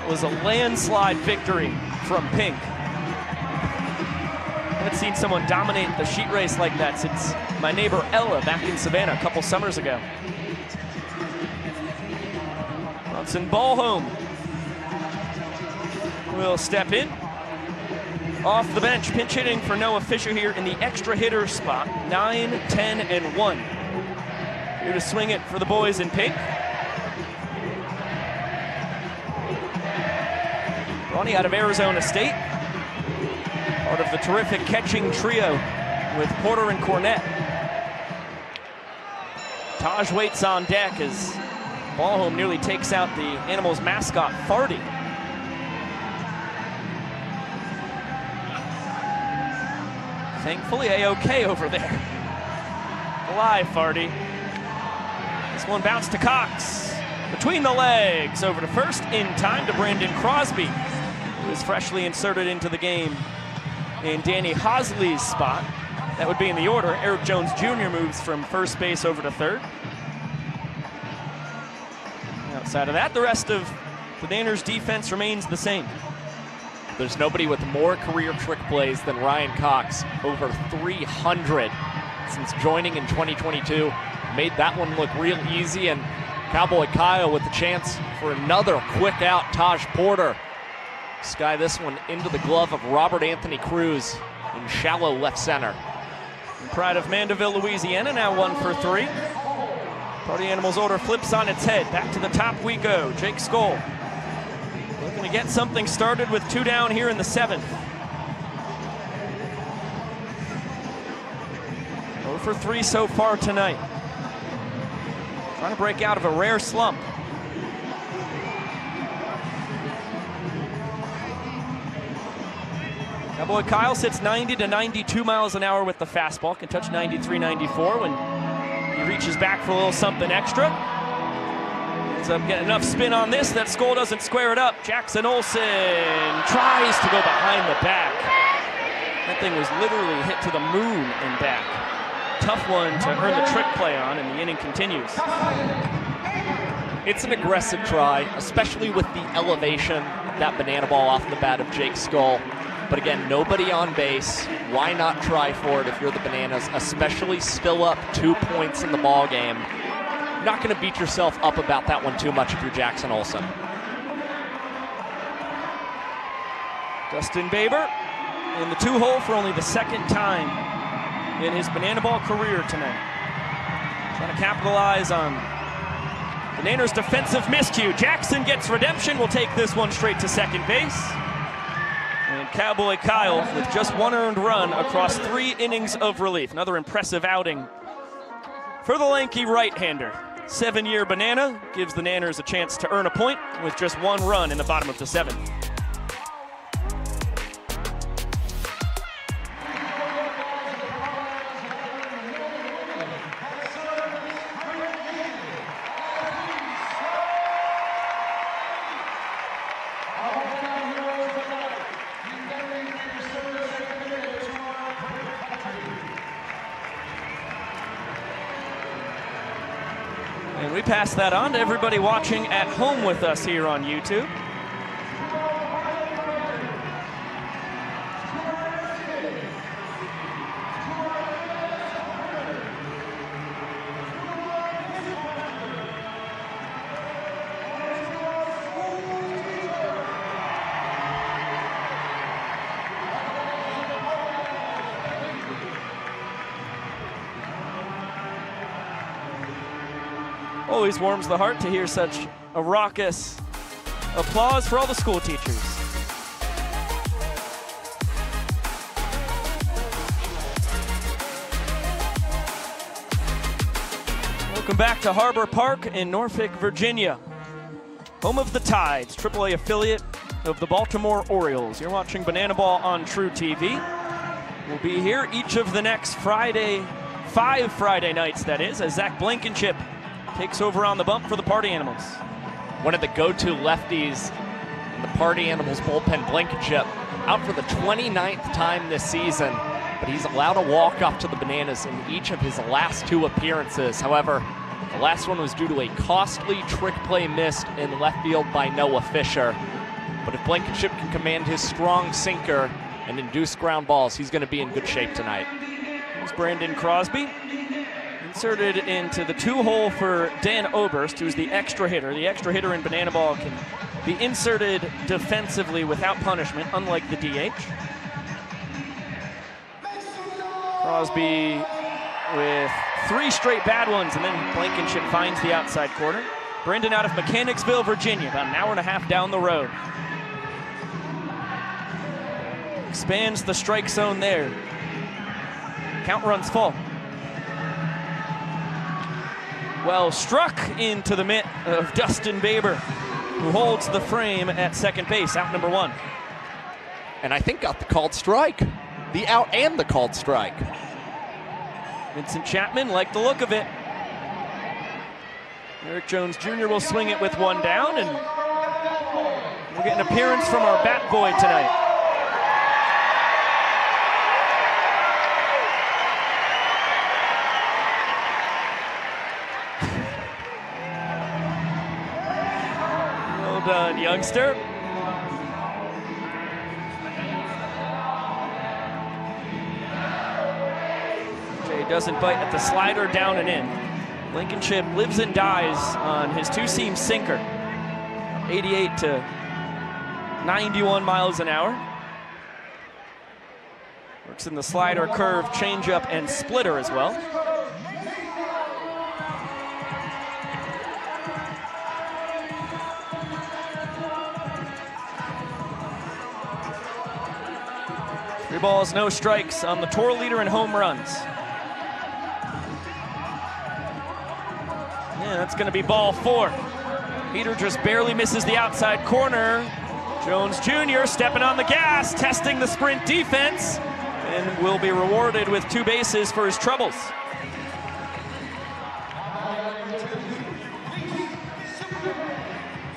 It was a landslide victory from Pink. I haven't seen someone dominate the sheet race like that since my neighbor Ella back in Savannah a couple summers ago. Johnson ball home. Will step in. Off the bench, pinch hitting for Noah Fisher here in the extra hitter spot. 9, 10, and 1. Here to swing it for the boys in pink. Ronnie out of Arizona State. Part of the terrific catching trio with Porter and Cornett. Taj waits on deck as Ballhome nearly takes out the Animals mascot, Farty. Thankfully, A-OK over there. Fly, Farty. This one bounced to Cox. Between the legs, over to first, in time to Brandon Crosby, who is freshly inserted into the game in Danny Hosley's spot. That would be in the order. Eric Jones Jr. moves from first base over to third. Outside of that, the rest of the Nanners defense remains the same. There's nobody with more career trick plays than Ryan Cox. Over 300 since joining in 2022. Made that one look real easy, and Cowboy Kyle with the chance for another quick out. Taj Porter. Sky this one into the glove of Robert Anthony Cruz in shallow left center. And Pride of Mandeville, Louisiana, now 1 for 3. Party Animals order flips on its head. Back to the top we go. Jake Skoll looking to get something started with 2 down here in the 7th. 0 for 3 so far tonight. Trying to break out of a rare slump. Cowboy Kyle sits 90 to 92 miles an hour with the fastball. Can touch 93, 94 when he reaches back for a little something extra. Ends up getting enough spin on this that Skoll doesn't square it up. Jackson Olsen tries to go behind the back. That thing was literally hit to the moon and back. Tough one to earn the trick play on, and the inning continues. It's an aggressive try, especially with the elevation of that banana ball off the bat of Jake Skoll. But again, nobody on base. Why not try for it if you're the Bananas, especially still up 2 points in the ball game? You're not going to beat yourself up about that one too much if you're Jackson Olsen. Dustin Baber in the 2-hole for only the 2nd time in his banana ball career tonight. Trying to capitalize on the Nanners' defensive miscue. Jackson gets redemption. Will take this one straight to second base. And Cowboy Kyle with just 1 earned run across 3 innings of relief. Another impressive outing for the lanky right-hander. 7-year Banana gives the Nanners a chance to earn a point with just 1 run in the bottom of the 7th. And we pass that on to everybody watching at home with us here on YouTube. Always warms the heart to hear such a raucous applause for all the school teachers. Welcome back to Harbor Park in Norfolk, Virginia. Home of the Tides, AAA affiliate of the Baltimore Orioles. You're watching Banana Ball on TruTv. We'll be here each of the next Friday 5 Friday nights, that is, as Zach Blankenship takes over on the bump for the Party Animals. One of the go-to lefties in the Party Animals bullpen, Blankenship, out for the 29th time this season, but he's allowed a walk-off to the Bananas in each of his last 2 appearances. However, the last one was due to a costly trick play missed in left field by Noah Fisher. But if Blankenship can command his strong sinker and induce ground balls, he's going to be in good shape tonight. Here's Brandon Crosby, inserted into the 2-hole for Dan Oberst, who's the extra hitter. The extra hitter in banana ball can be inserted defensively without punishment, unlike the DH. Crosby with 3 straight bad ones, and then Blankenship finds the outside corner. Brendan out of Mechanicsville, Virginia, about an hour and a half down the road. Expands the strike zone there. Count runs full. Well struck into the mitt of Dustin Baber, who holds the frame at second base, out number 1. And I think got the called strike. The out and the called strike. Vincent Chapman liked the look of it. Eric Jones Jr. will swing it with 1 down, and we'll get an appearance from our bat boy tonight. Well done, youngster. Jay doesn't bite at the slider, down and in. Blankenship lives and dies on his 2-seam sinker. 88 to 91 miles an hour. Works in the slider, curve, changeup, and splitter as well. Three balls, no strikes on the tour leader in home runs. Yeah, that's going to be ball 4. Peter just barely misses the outside corner. Jones Jr. stepping on the gas, testing the sprint defense, and will be rewarded with 2 bases for his troubles.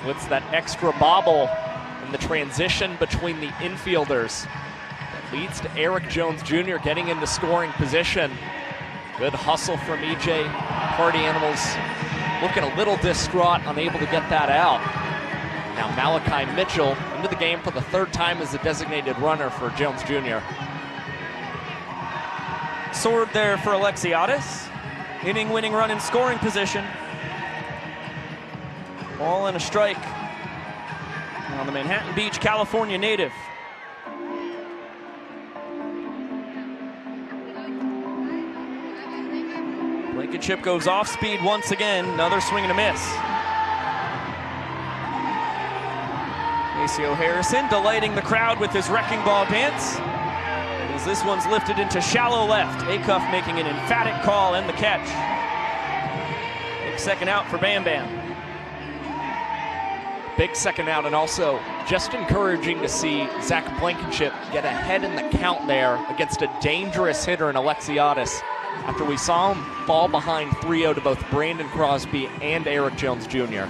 What's that extra bobble in the transition between the infielders that leads to Eric Jones Jr. getting into scoring position. Good hustle from EJ. Party Animals looking a little distraught, unable to get that out. Now Malachi Mitchell into the game for the 3rd time as a designated runner for Jones Jr. Sword there for Alexiadis. Inning-winning run in scoring position. Ball and a strike on the Manhattan Beach, California native. Blankenship goes off speed once again. Another swing and a miss. Maceo Harrison delighting the crowd with his wrecking ball dance, as this one's lifted into shallow left. Acuff making an emphatic call and the catch. Big second out for Bam Bam. Big second out, and also just encouraging to see Zach Blankenship get ahead in the count there against a dangerous hitter in Alexiadis, after we saw him fall behind 3-0 to both Brandon Crosby and Eric Jones Jr.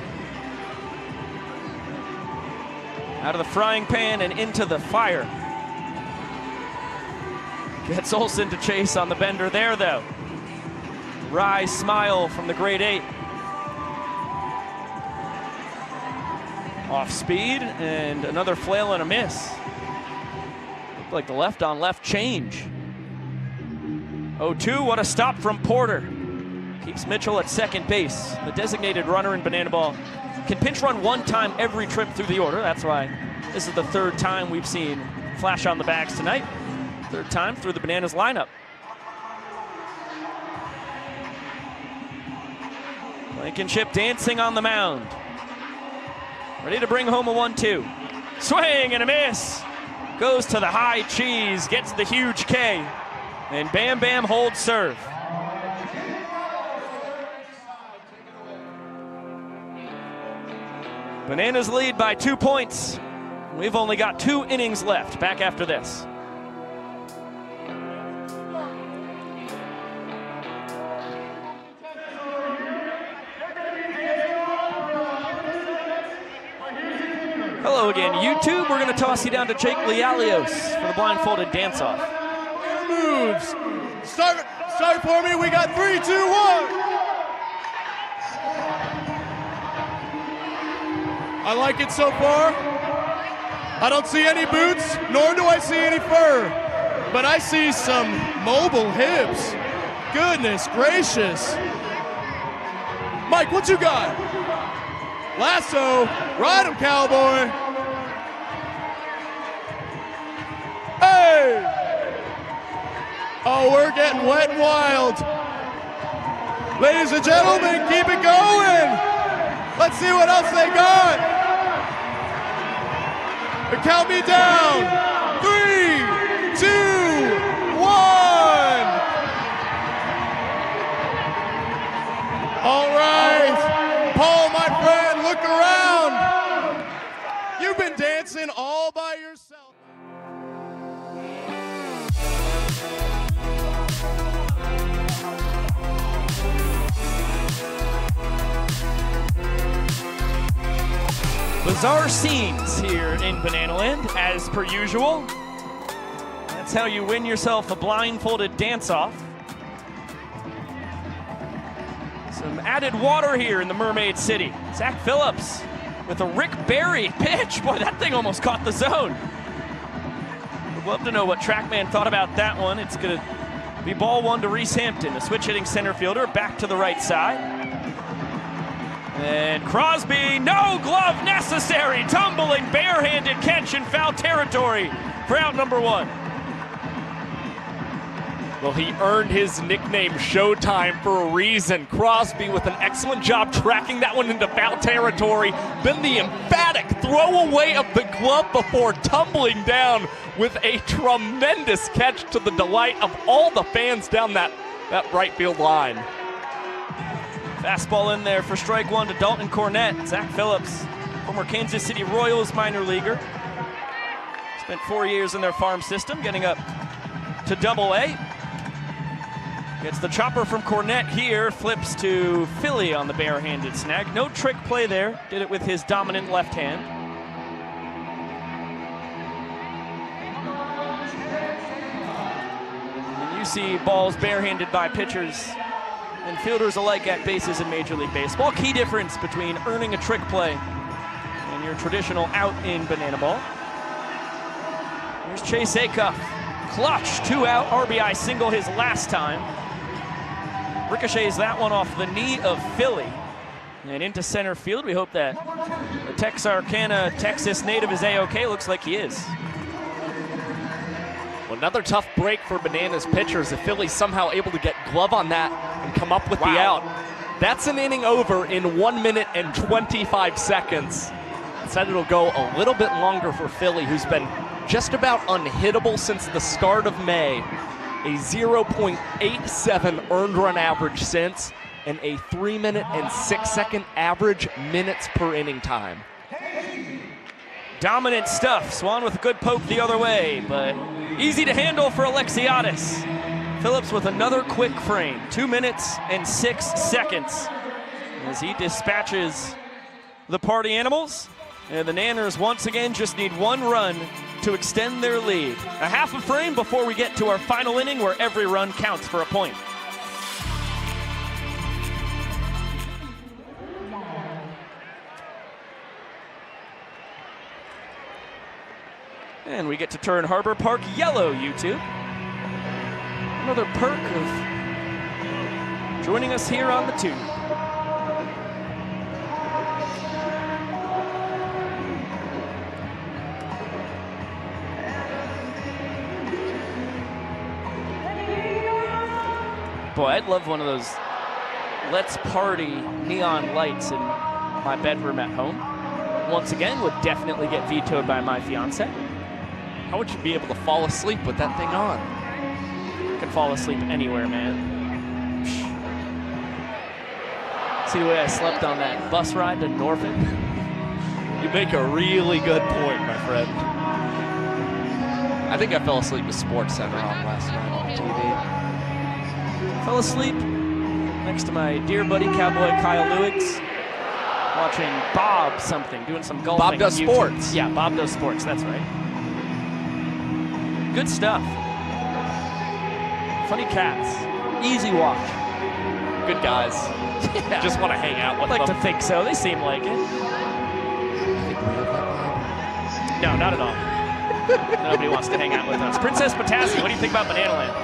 Out of the frying pan and into the fire. Gets Olsen to chase on the bender there, though. Wry smile from the grade 8. Off speed, and another flail and a miss. Looked like the left-on-left change. 0-2, what a stop from Porter. Keeps Mitchell at second base. The designated runner in banana ball can pinch run 1 time every trip through the order. That's why this is the 3rd time we've seen flash on the bags tonight. 3rd time through the Bananas lineup. Blankenship dancing on the mound. Ready to bring home a 1-2. Swing and a miss. Goes to the high cheese, gets the huge K. And Bam Bam holds serve. Bananas lead by 2 points. We've only got 2 innings left. Back after this. Hello again, YouTube. We're going to toss you down to Jake Lialios for the blindfolded dance-off. Moves. Start for me. We got 3, 2, 1. I like it so far. I don't see any boots, nor do I see any fur, but I see some mobile hips. Goodness gracious. Mike, what you got? Lasso. Ride him, cowboy. Hey! Oh, we're getting wet and wild. Ladies and gentlemen, keep it going. Let's see what else they got. Count me down. 3, 2, 1. All right. Paul, my friend, look around. You've been dancing all by yourself. Bizarre scenes here in Banana Land, as per usual. That's how you win yourself a blindfolded dance-off. Some added water here in the Mermaid City. Zach Phillips with a Rick Barry pitch. Boy, that thing almost caught the zone. Would love to know what TrackMan thought about that one. It's going to be ball 1 to Reese Hampton, a switch-hitting center fielder, back to the right side. And Crosby, no glove necessary. Tumbling, barehanded catch in foul territory for out number 1. Well, he earned his nickname Showtime for a reason. Crosby with an excellent job tracking that one into foul territory. Then the emphatic throwaway of the glove before tumbling down with a tremendous catch to the delight of all the fans down that right field line. Fastball in there for strike 1 to Dalton Cornett. Zach Phillips, former Kansas City Royals minor leaguer. Spent 4 years in their farm system, getting up to Double-A. Gets the chopper from Cornett here, flips to Philly on the barehanded snag. No trick play there, did it with his dominant left hand. And you see balls barehanded by pitchers and fielders alike at bases in Major League Baseball. Key difference between earning a trick play and your traditional out in banana ball. Here's Chase Acuff. Clutch, 2-out RBI single his last time. Ricochets that one off the knee of Philly and into center field. We hope that the Texarkana, Texas native is A-OK. Looks like he is. Well, another tough break for Bananas pitchers. If Philly's somehow able to get glove on that and come up with the out. That's an inning over in 1 minute and 25 seconds. Instead, it'll go a little bit longer for Philly, who's been just about unhittable since the start of May. A 0.87 earned run average since, and a 3 minute and 6 second average minutes per inning time. Dominant stuff. Swan with a good poke the other way, but easy to handle for Alexiadis. Phillips with another quick frame, 2 minutes and 6 seconds as he dispatches the party animals. And the Nanners once again just need 1 run to extend their lead. A half a frame before we get to our final inning where every run counts for a point. And we get to turn Harbor Park yellow, YouTube. Another perk of joining us here on the tube. Boy, I'd love one of those Let's Party neon lights in my bedroom at home. Once again, would definitely get vetoed by my fiance. How would you be able to fall asleep with that thing on? You can fall asleep anywhere, man. See the way I slept on that bus ride to Norfolk? You make a really good point, my friend. I think I fell asleep with Sports Center on last night on TV. Fell asleep next to my dear buddy Cowboy Kyle Lewigs Watching Bob something, doing some golfing. Bob Does on YouTube. Sports. Yeah, Bob Does Sports, that's right. Good stuff. Funny cats. Easy watch. Good guys. Yeah. Just want to hang out with I'd like them. to think so. They seem like it. No, not at all. Nobody wants to hang out with us. Princess Potassi, what do you think about Banana Land?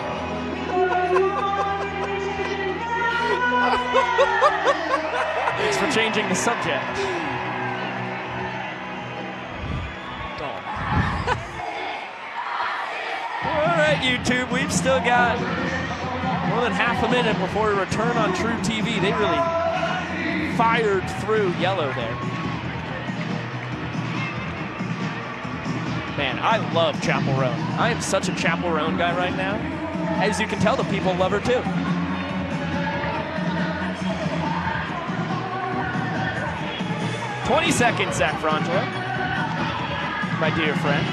Thanks for changing the subject. All right, YouTube, we've still got more than half a minute before we return on TruTv. They really fired through yellow there. Man, I love Chapel Roan. I am such a Chapel Roan guy right now. As you can tell, the people love her too. "20 seconds, Zach Frangela, my dear friend."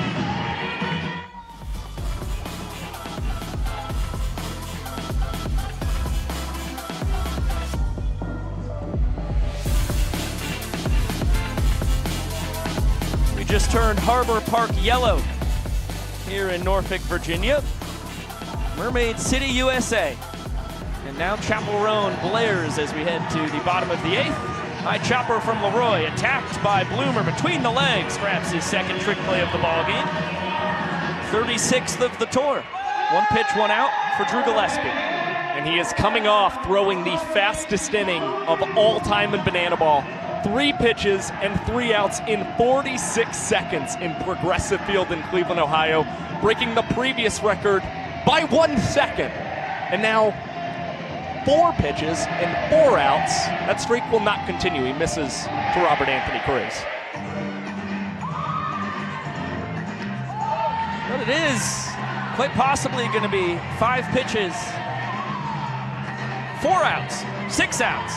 We just turned Harbor Park yellow here in Norfolk, Virginia. Mermaid City, USA. And now Chapel Roan blares as we head to the bottom of the 8th. High chopper from Leroy, attacked by Bloomer between the legs, grabs his second trick play of the ball game. 36th of the tour. 1 pitch, 1 out for Drew Gillespie. And he is coming off throwing the fastest inning of all time in banana ball. 3 pitches and 3 outs in 46 seconds in Progressive Field in Cleveland, Ohio, breaking the previous record by 1 second. And now 4 pitches and 4 outs. That streak will not continue. He misses to Robert Anthony Cruz. But it is quite possibly going to be 5 pitches, 4 outs, 6 outs.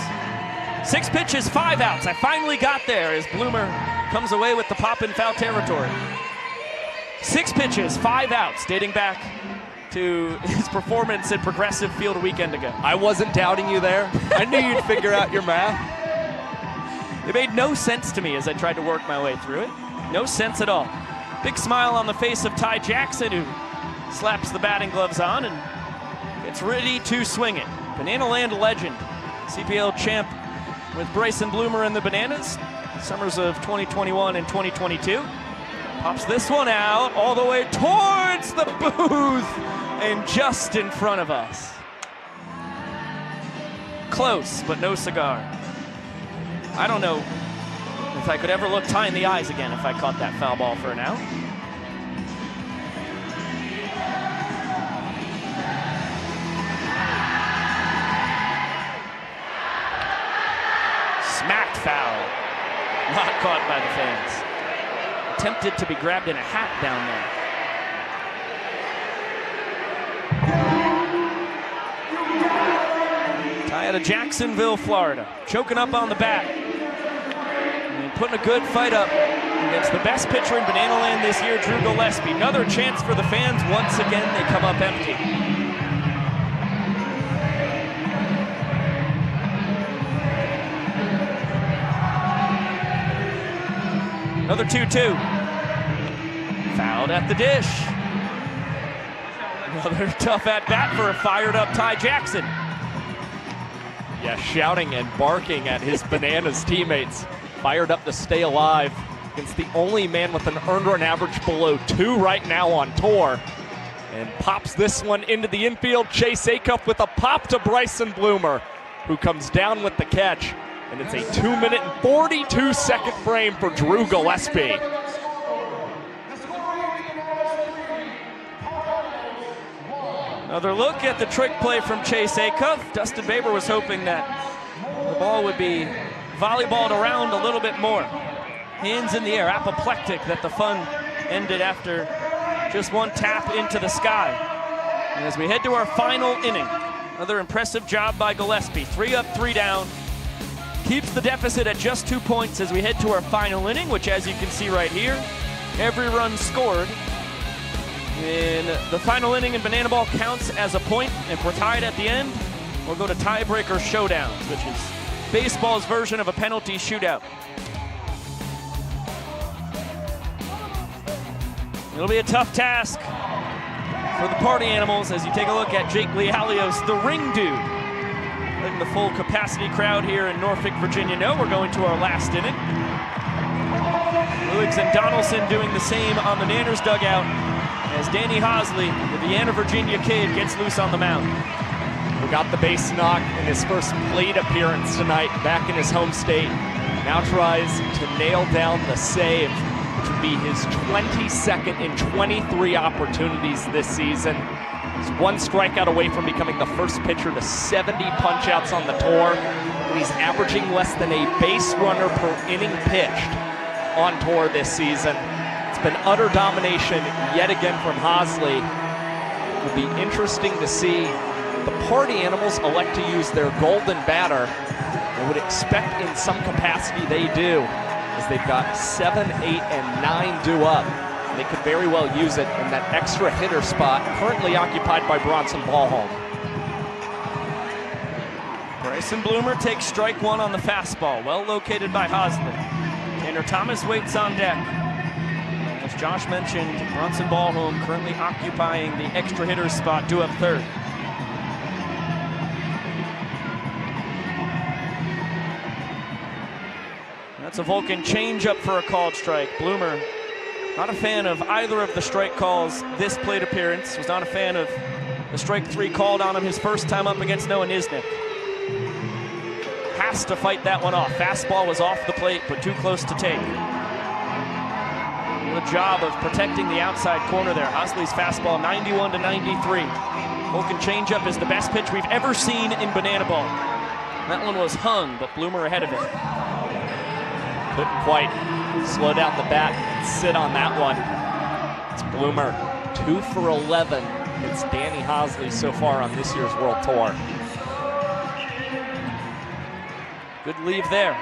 6 pitches, 5 outs. I finally got there as Bloomer comes away with the pop in foul territory. 6 pitches, 5 outs, dating back to his performance at Progressive Field a weekend ago. I wasn't doubting you there. I knew you'd figure out your math. It made no sense to me as I tried to work my way through it. No sense at all. Big smile on the face of Ty Jackson, who slaps the batting gloves on and gets ready to swing it. Banana Land legend, CPL champ with Bryson Bloomer and the Bananas, summers of 2021 and 2022. Pops this one out all the way towards the booth and just in front of us. Close, but no cigar. I don't know if I could ever look Ty in the eyes again if I caught that foul ball for an out. Smacked foul. Not caught by the fans. Attempted to be grabbed in a hat down there. Ty out of Jacksonville, Florida. Choking up on the bat. And putting a good fight up against the best pitcher in Banana Land this year, Drew Gillespie. Another chance for the fans. Once again, they come up empty. Another 2-2. Fouled at the dish. Another tough at-bat for a fired-up Ty Jackson. Yeah, shouting and barking at his Bananas teammates. Fired up to stay alive against the only man with an earned run average below 2 right now on tour. And pops this one into the infield. Chase Acuff with a pop to Bryson Bloomer, who comes down with the catch. And it's a 2-minute and 42-second frame for Drew Gillespie. Another look at the trick play from Chase Acuff. Dustin Baber was hoping that the ball would be volleyballed around a little bit more. Hands in the air, apoplectic that the fun ended after just 1 tap into the sky. And as we head to our final inning, another impressive job by Gillespie. 3 up, 3 down. Keeps the deficit at just 2 points as we head to our final inning, which, as you can see right here, every run scored in the final inning in Banana Ball counts as a point. If we're tied at the end, we'll go to tiebreaker showdowns, which is baseball's version of a penalty shootout. It'll be a tough task for the party animals as you take a look at Jake Lealios, the ring dude. Letting the full capacity crowd here in Norfolk, Virginia know we're going to our last inning. Lewis and Donaldson doing the same on the Nanners dugout as Danny Hosley, the Vienna, Virginia kid, gets loose on the mound. Who got the base knock in his first plate appearance tonight back in his home state. Now tries to nail down the save, which would be his 22nd in 23 opportunities this season. He's one strikeout away from becoming the first pitcher to 70 punch-outs on the tour. And he's averaging less than a base runner per inning pitched on tour this season. It's been utter domination yet again from Hosley. It will be interesting to see the party animals elect to use their golden batter. I would expect in some capacity they do, as they've got 7, 8, and 9 due up. And they could very well use it in that extra hitter spot currently occupied by Bronson Ballholm. Bryson Bloomer takes strike one on the fastball, well located by Hosley. Tanner Thomas waits on deck. As Josh mentioned, Bronson Ballholm currently occupying the extra hitter spot, due up third. That's a Vulcan changeup for a called strike. Bloomer, not a fan of either of the strike calls this plate appearance. Was not a fan of the strike 3 called on him his first time up against Noah Nisnik. Has to fight that one off. Fastball was off the plate, but too close to take. Good job of protecting the outside corner there. Hosley's fastball 91 to 93. Vulcan changeup is the best pitch we've ever seen in Banana Ball. That one was hung, but Bloomer ahead of it. Couldn't quite slow down the bat and sit on that one. It's Bloomer, 2 for 11 against Danny Hosley so far on this year's World Tour. Good leave there.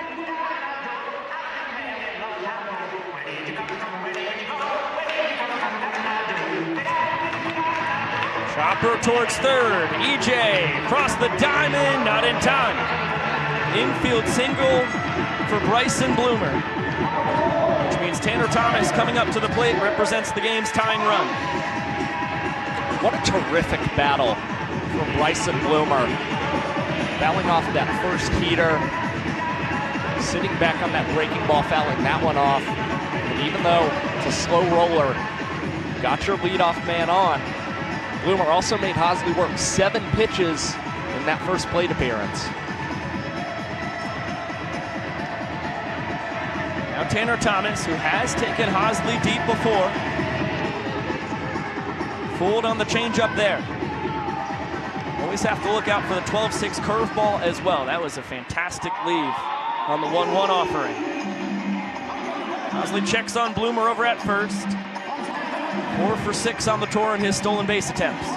Chopper towards third. EJ across the diamond, not in time. Infield single for Bryson Bloomer, which means Tanner Thomas coming up to the plate represents the game's tying run. What a terrific battle from Bryson Bloomer. Fouling off that first heater, sitting back on that breaking ball, fouling that one off. And even though it's a slow roller, got your leadoff man on. Bloomer also made Hosley work 7 pitches in that first plate appearance. Now Tanner Thomas, who has taken Hosley deep before. Fooled on the changeup there. Always have to look out for the 12-6 curveball as well. That was a fantastic leave on the 1-1 offering. Hosley checks on Bloomer over at first. 4 for 6 on the tour in his stolen base attempts.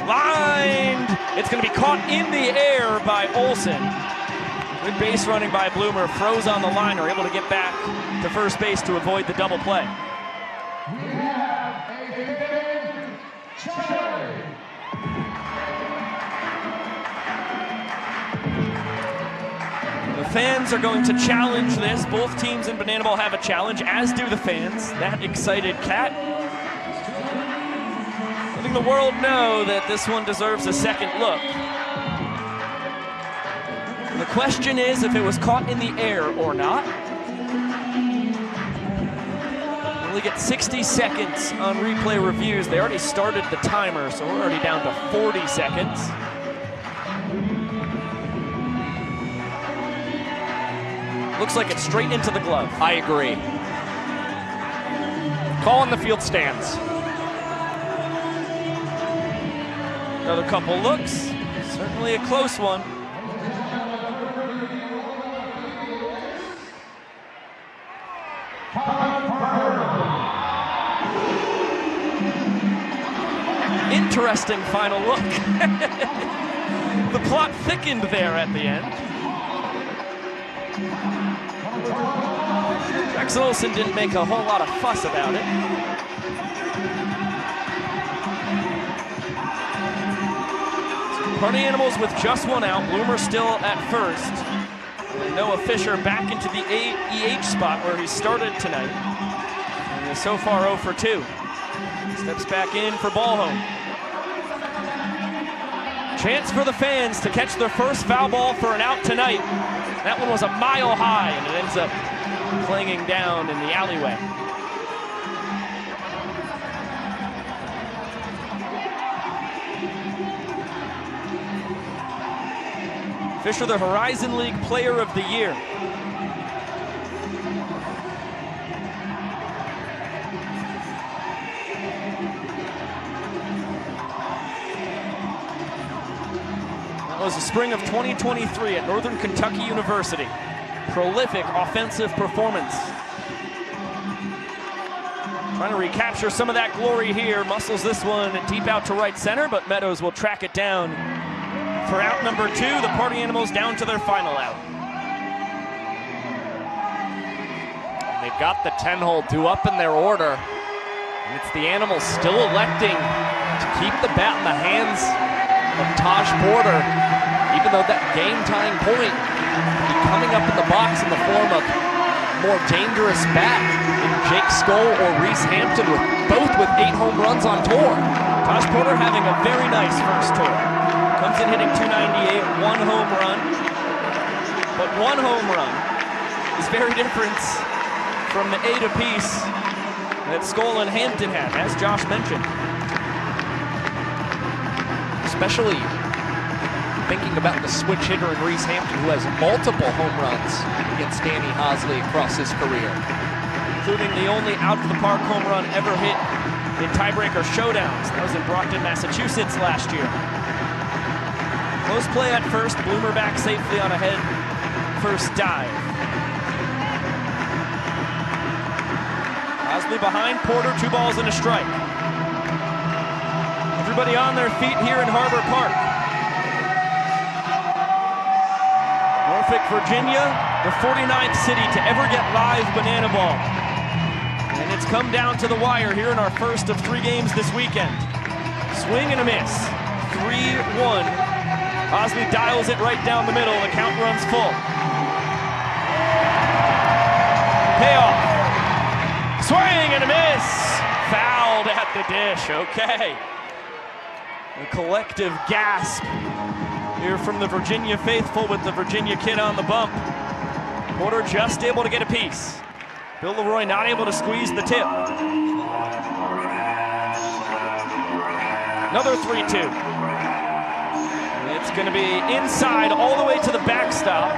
Lined! It's going to be caught in the air by Olsen. Good base running by Bloomer. Froze on the liner, able to get back to first base to avoid the double play. The fans are going to challenge this. Both teams in Banana Ball have a challenge, as do the fans. That excited cat. Letting the world know that this one deserves a second look. The question is if it was caught in the air or not. We only get 60 seconds on replay reviews. They already started the timer, so we're already down to 40 seconds. Looks like it's straight into the glove. I agree. Call in the field stands. Another couple looks. Certainly a close one. Interesting final look. The plot thickened there at the end. Jackson Olsen didn't make a whole lot of fuss about it. Party Animals with just one out. Bloomer still at first. And Noah Fisher back into the EH spot where he started tonight. And is so far 0 for 2. Steps back in for ball home. Chance for the fans to catch their first foul ball for an out tonight. That one was a mile high, and it ends up clanging down in the alleyway. Fisher, the Horizon League Player of the Year. That was the spring of 2023 at Northern Kentucky University. Prolific offensive performance. Trying to recapture some of that glory here. Muscles this one deep out to right center, but Meadows will track it down for out number 2. The Party Animals down to their final out. They've got the 10-hole due up in their order. And it's the Animals still electing to keep the bat in the hands of Taj Porter, even though that game-tying point will be coming up in the box in the form of more dangerous bat in Jake Skoll or Reese Hampton, both with 8 home runs on tour. Taj Porter having a very nice first tour. Comes in hitting .298, 1 home run. But 1 home run is very different from the 8 apiece that Skoll and Hampton had, as Josh mentioned. Especially thinking about the switch hitter in Reese Hampton, who has multiple home runs against Danny Hosley across his career. Including the only out-of-the-park home run ever hit in tiebreaker showdowns. That was in Brockton, Massachusetts last year. Close play at first, Bloomer back safely on a head first dive. Hosley behind Porter, 2 balls and a strike. Everybody on their feet here in Harbor Park. Norfolk, Virginia, the 49th city to ever get live banana ball. And it's come down to the wire here in our first of 3 games this weekend. Swing and a miss, 3-1. Hosley dials it right down the middle, the count runs full. Payoff, swing and a miss, fouled at the dish, okay. A collective gasp here from the Virginia faithful with the Virginia kid on the bump. Porter just able to get a piece. Bill Leroy not able to squeeze the tip. Another 3-2. It's going to be inside all the way to the backstop.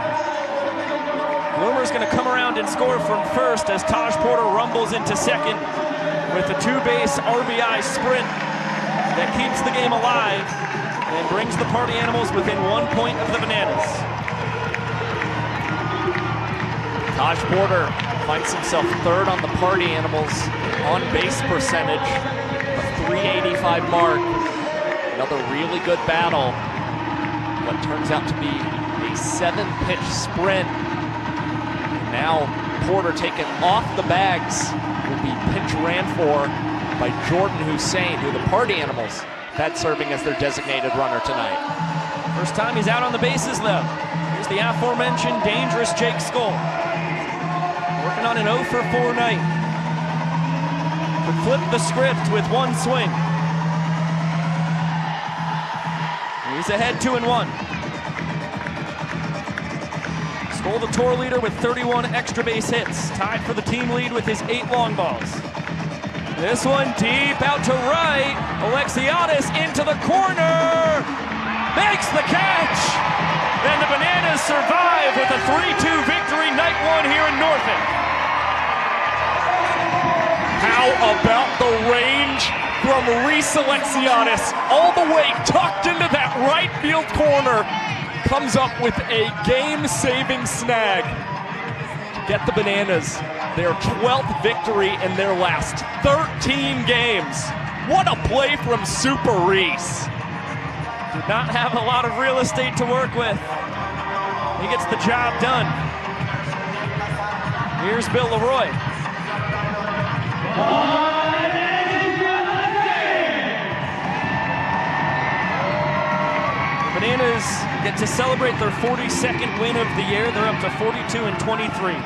Bloomer's going to come around and score from first as Taj Porter rumbles into second with a 2-base RBI sprint that keeps the game alive and brings the Party Animals within 1 point of the Bananas. Taj Porter finds himself 3rd on the Party Animals on base percentage, a .385 mark. Another really good battle. What turns out to be a 7-pitch sprint. Now Porter taken off the bags will be pinch ran for by Jordan Hussein, who the Party Animals had serving as their designated runner tonight. First time he's out on the bases though. Here's the aforementioned dangerous Jake Skoll. Working on an 0 for 4 night. Could flip the script with 1 swing. He's ahead 2-1. Skoll the tour leader with 31 extra base hits. Tied for the team lead with his 8 long balls. This one deep out to right. Alexiadis into the corner. Makes the catch. And the Bananas survive with a 3-2 victory night 1 here in Norfolk. How about the range from Reese Alexiadis all the way tucked into that right field corner. Comes up with a game-saving snag to get the Bananas their 12th victory in their last 13 games. What a play from Super Reese. Did not have a lot of real estate to work with. He gets the job done. Here's Bill Leroy. The Bananas get to celebrate their 42nd win of the year. They're up to 42-23,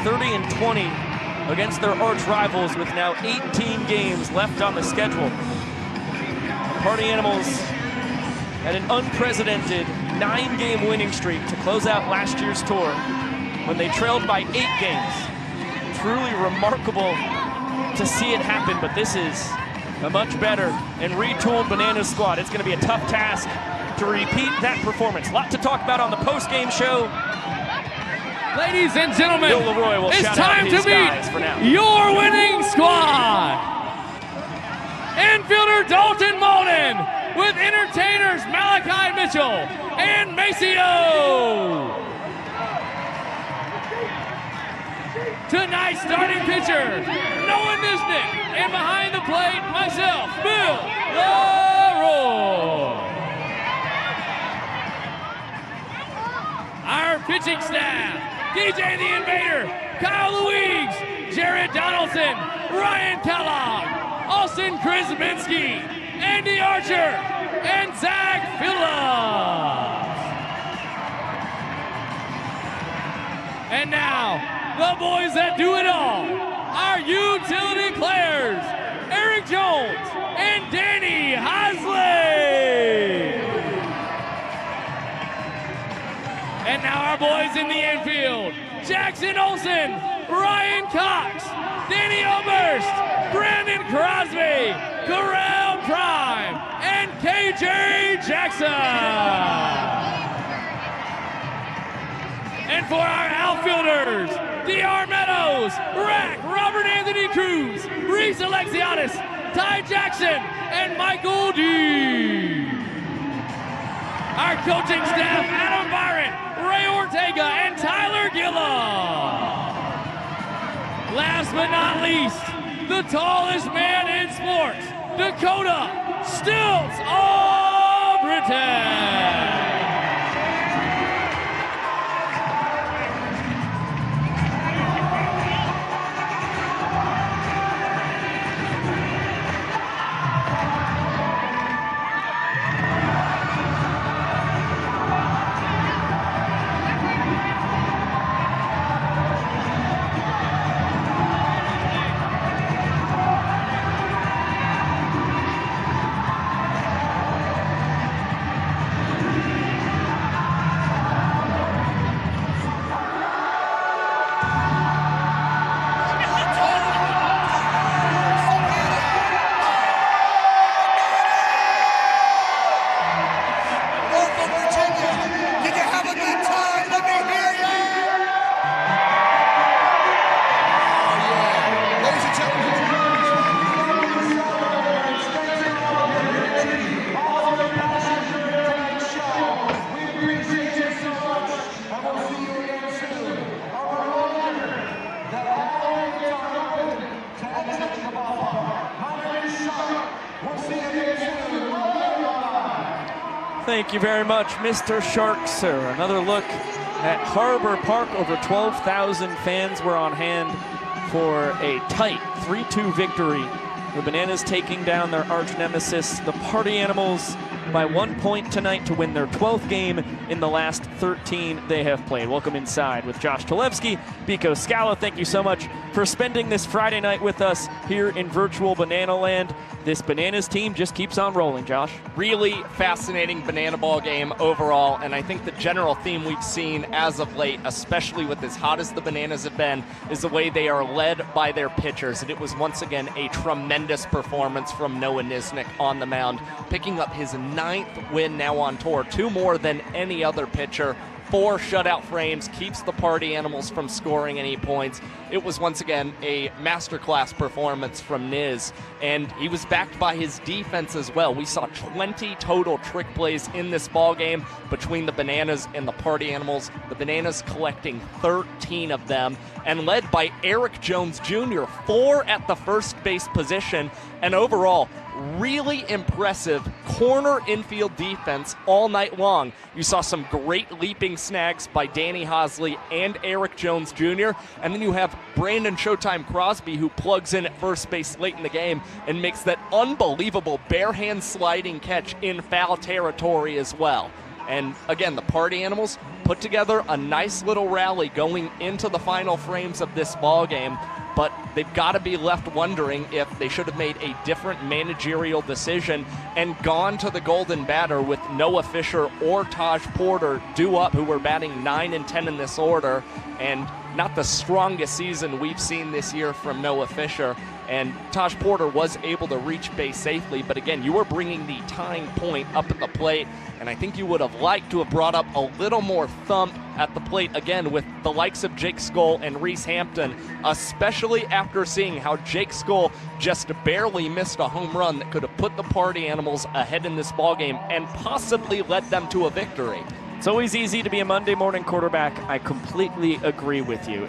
30-20 against their arch rivals with now 18 games left on the schedule. Party Animals had an unprecedented 9-game winning streak to close out last year's tour when they trailed by 8 games. Truly remarkable to see it happen, but this is a much better and retooled Bananas squad. It's going to be a tough task to repeat that performance. A lot to talk about on the post-game show. Ladies and gentlemen, Bill Leroy will it's shout time out to his guys for meet now. your winning squad. Infielder Dalton Malden with entertainers Malachi Mitchell and Maceo. Tonight's starting pitcher, Noah Nisnick, and behind the plate, myself, Bill Leroy. Our pitching staff, DJ the Invader, Kyle Louise, Jared Donaldson, Ryan Kellogg, Austin Krasminski, Andy Archer, and Zach Phillips. And now, the boys that do it all, our utility players, Eric Jones and Danny Hosley. And now our boys in the infield, Jackson Olsen, Ryan Cox, Danny Oberst, Brandon Crosby, Corral Prime, and KJ Jackson. And for our outfielders, D.R. Meadows, Rack, Robert Anthony Cruz, Reese Alexiadis, Ty Jackson, and Michael D. Our coaching staff, Adam Byron, Ray Ortega, and Tyler Gillum. Last but not least, the tallest man in sports, Dakota Stilts Albritton. Thank you very much, Mr. Shark, sir. Another look at Harbor Park. Over 12,000 fans were on hand for a tight 3-2 victory. The Bananas taking down their arch nemesis, the Party Animals, by 1 point tonight to win their 12th game in the last 13 they have played. Welcome inside with Josh Talevsky, Biko Scala. Thank you so much for spending this Friday night with us here in virtual Banana Land. This Bananas team just keeps on rolling, Josh. Really fascinating banana ball game overall, and I think the general theme we've seen as of late, especially with as hot as the Bananas have been, is the way they are led by their pitchers. And it was once again a tremendous performance from Noah Nisnick on the mound, picking up his 9th win now on tour, 2 more than any other pitcher. 4 shutout frames, keeps the Party Animals from scoring any points. It was once again a masterclass performance from Niz, and he was backed by his defense as well. We saw 20 total trick plays in this ball game between the Bananas and the Party Animals. The Bananas collecting 13 of them, and led by Eric Jones Jr., 4 at the first base position, and overall, really impressive corner infield defense all night long. You saw some great leaping snags by Danny Hosley and Eric Jones Jr., and then you have Brandon Showtime Crosby, who plugs in at first base late in the game and makes that unbelievable bare hand sliding catch in foul territory as well. And again, the Party Animals put together a nice little rally going into the final frames of this ball game, but they've got to be left wondering if they should have made a different managerial decision and gone to the golden batter with Noah Fisher or Taj Porter due up, who were batting 9 and 10 in this order, and not the strongest season we've seen this year from Noah Fisher. And Taj Porter was able to reach base safely, but again, you were bringing the tying point up at the plate, and I think you would have liked to have brought up a little more thump at the plate again with the likes of Jake Skull and Reese Hampton, especially after seeing how Jake Skull just barely missed a home run that could have put the Party Animals ahead in this ballgame and possibly led them to a victory. It's always easy to be a Monday morning quarterback. I completely agree with you.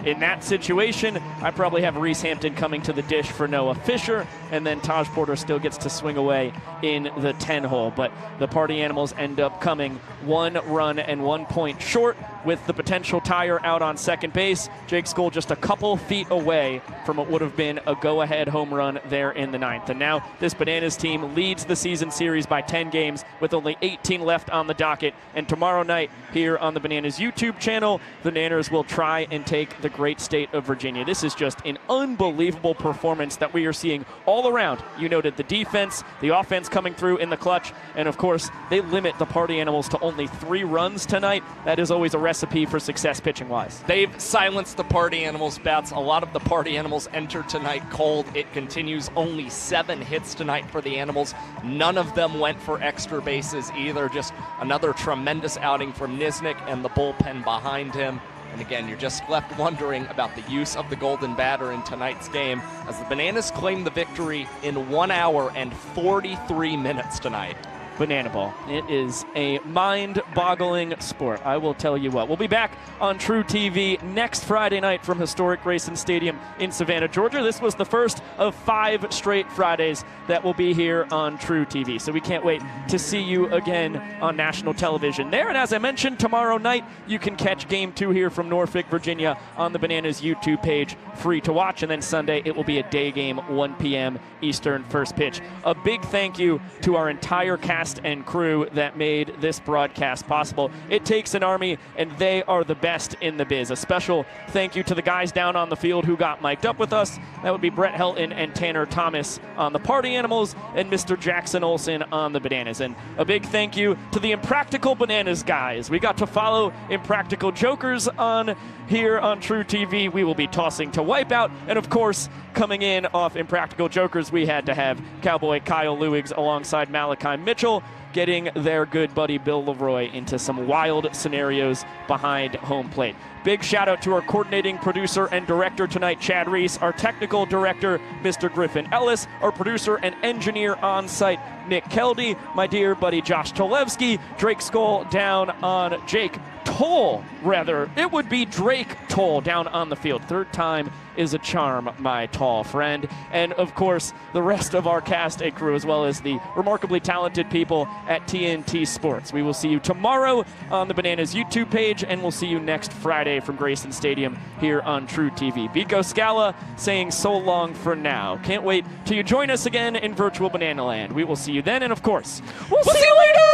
In that situation, I probably have Reese Hampton coming to the dish for Noah Fisher, and then Taj Porter still gets to swing away in the 10 hole. But the Party Animals end up coming 1 run and 1 point short, with the potential tire out on second base. Jake Skull just a couple feet away from what would have been a go-ahead home run there in the 9th. And now this Bananas team leads the season series by 10 games with only 18 left on the docket. And tomorrow night here on the Bananas YouTube channel, the Nanners will try and take the great state of Virginia. This is just an unbelievable performance that we are seeing all around. You noted the defense, the offense coming through in the clutch, and of course, they limit the Party Animals to only 3 runs tonight. That is always a recipe for success pitching-wise. They've silenced the Party Animals bats. A lot of the Party Animals enter tonight cold. It continues. Only 7 hits tonight for the Animals. None of them went for extra bases either. Just another tremendous outing from Nisnik and the bullpen behind him. And again, you're just left wondering about the use of the golden batter in tonight's game, as the Bananas claim the victory in 1 hour and 43 minutes tonight. Banana ball. It is a mind-boggling sport, I will tell you what. We'll be back on TruTv next Friday night from historic Grayson Stadium in Savannah, Georgia. This was the first of 5 straight Fridays that will be here on TruTv. So we can't wait to see you again on national television there. And as I mentioned, tomorrow night you can catch Game 2 here from Norfolk, Virginia on the Bananas YouTube page, free to watch. And then Sunday it will be a day game, 1 p.m. Eastern, first pitch. A big thank you to our entire cast and crew that made this broadcast possible. It takes an army, and they are the best in the biz. A special thank you to the guys down on the field who got mic'd up with us. That would be Brett Helton and Tanner Thomas on the Party Animals, and Mr. Jackson Olsen on the Bananas. And a big thank you to the Impractical Bananas guys. We got to follow Impractical Jokers on here on TruTv. We will be tossing to Wipeout, and of course, coming in off Impractical Jokers, we had to have Cowboy Kyle Lewigs alongside Malachi Mitchell, getting their good buddy Bill Leroy into some wild scenarios behind home plate. Big shout out to our coordinating producer and director tonight, Chad Reese, our technical director, Mr. Griffin Ellis, our producer and engineer on site, Nick Keldy, my dear buddy Josh Tolevsky, Drake Skull down on Jake Toll, rather. It would be Drake Toll down on the field. 3rd time is a charm, my tall friend. And of course, the rest of our cast and crew, as well as the remarkably talented people at TNT Sports. We will see you tomorrow on the Bananas YouTube page, and we'll see you next Friday from Grayson Stadium here on TruTv. Biko Scala saying so long for now. Can't wait till you join us again in virtual Banana Land. We will see you then, and of course, we'll see you later!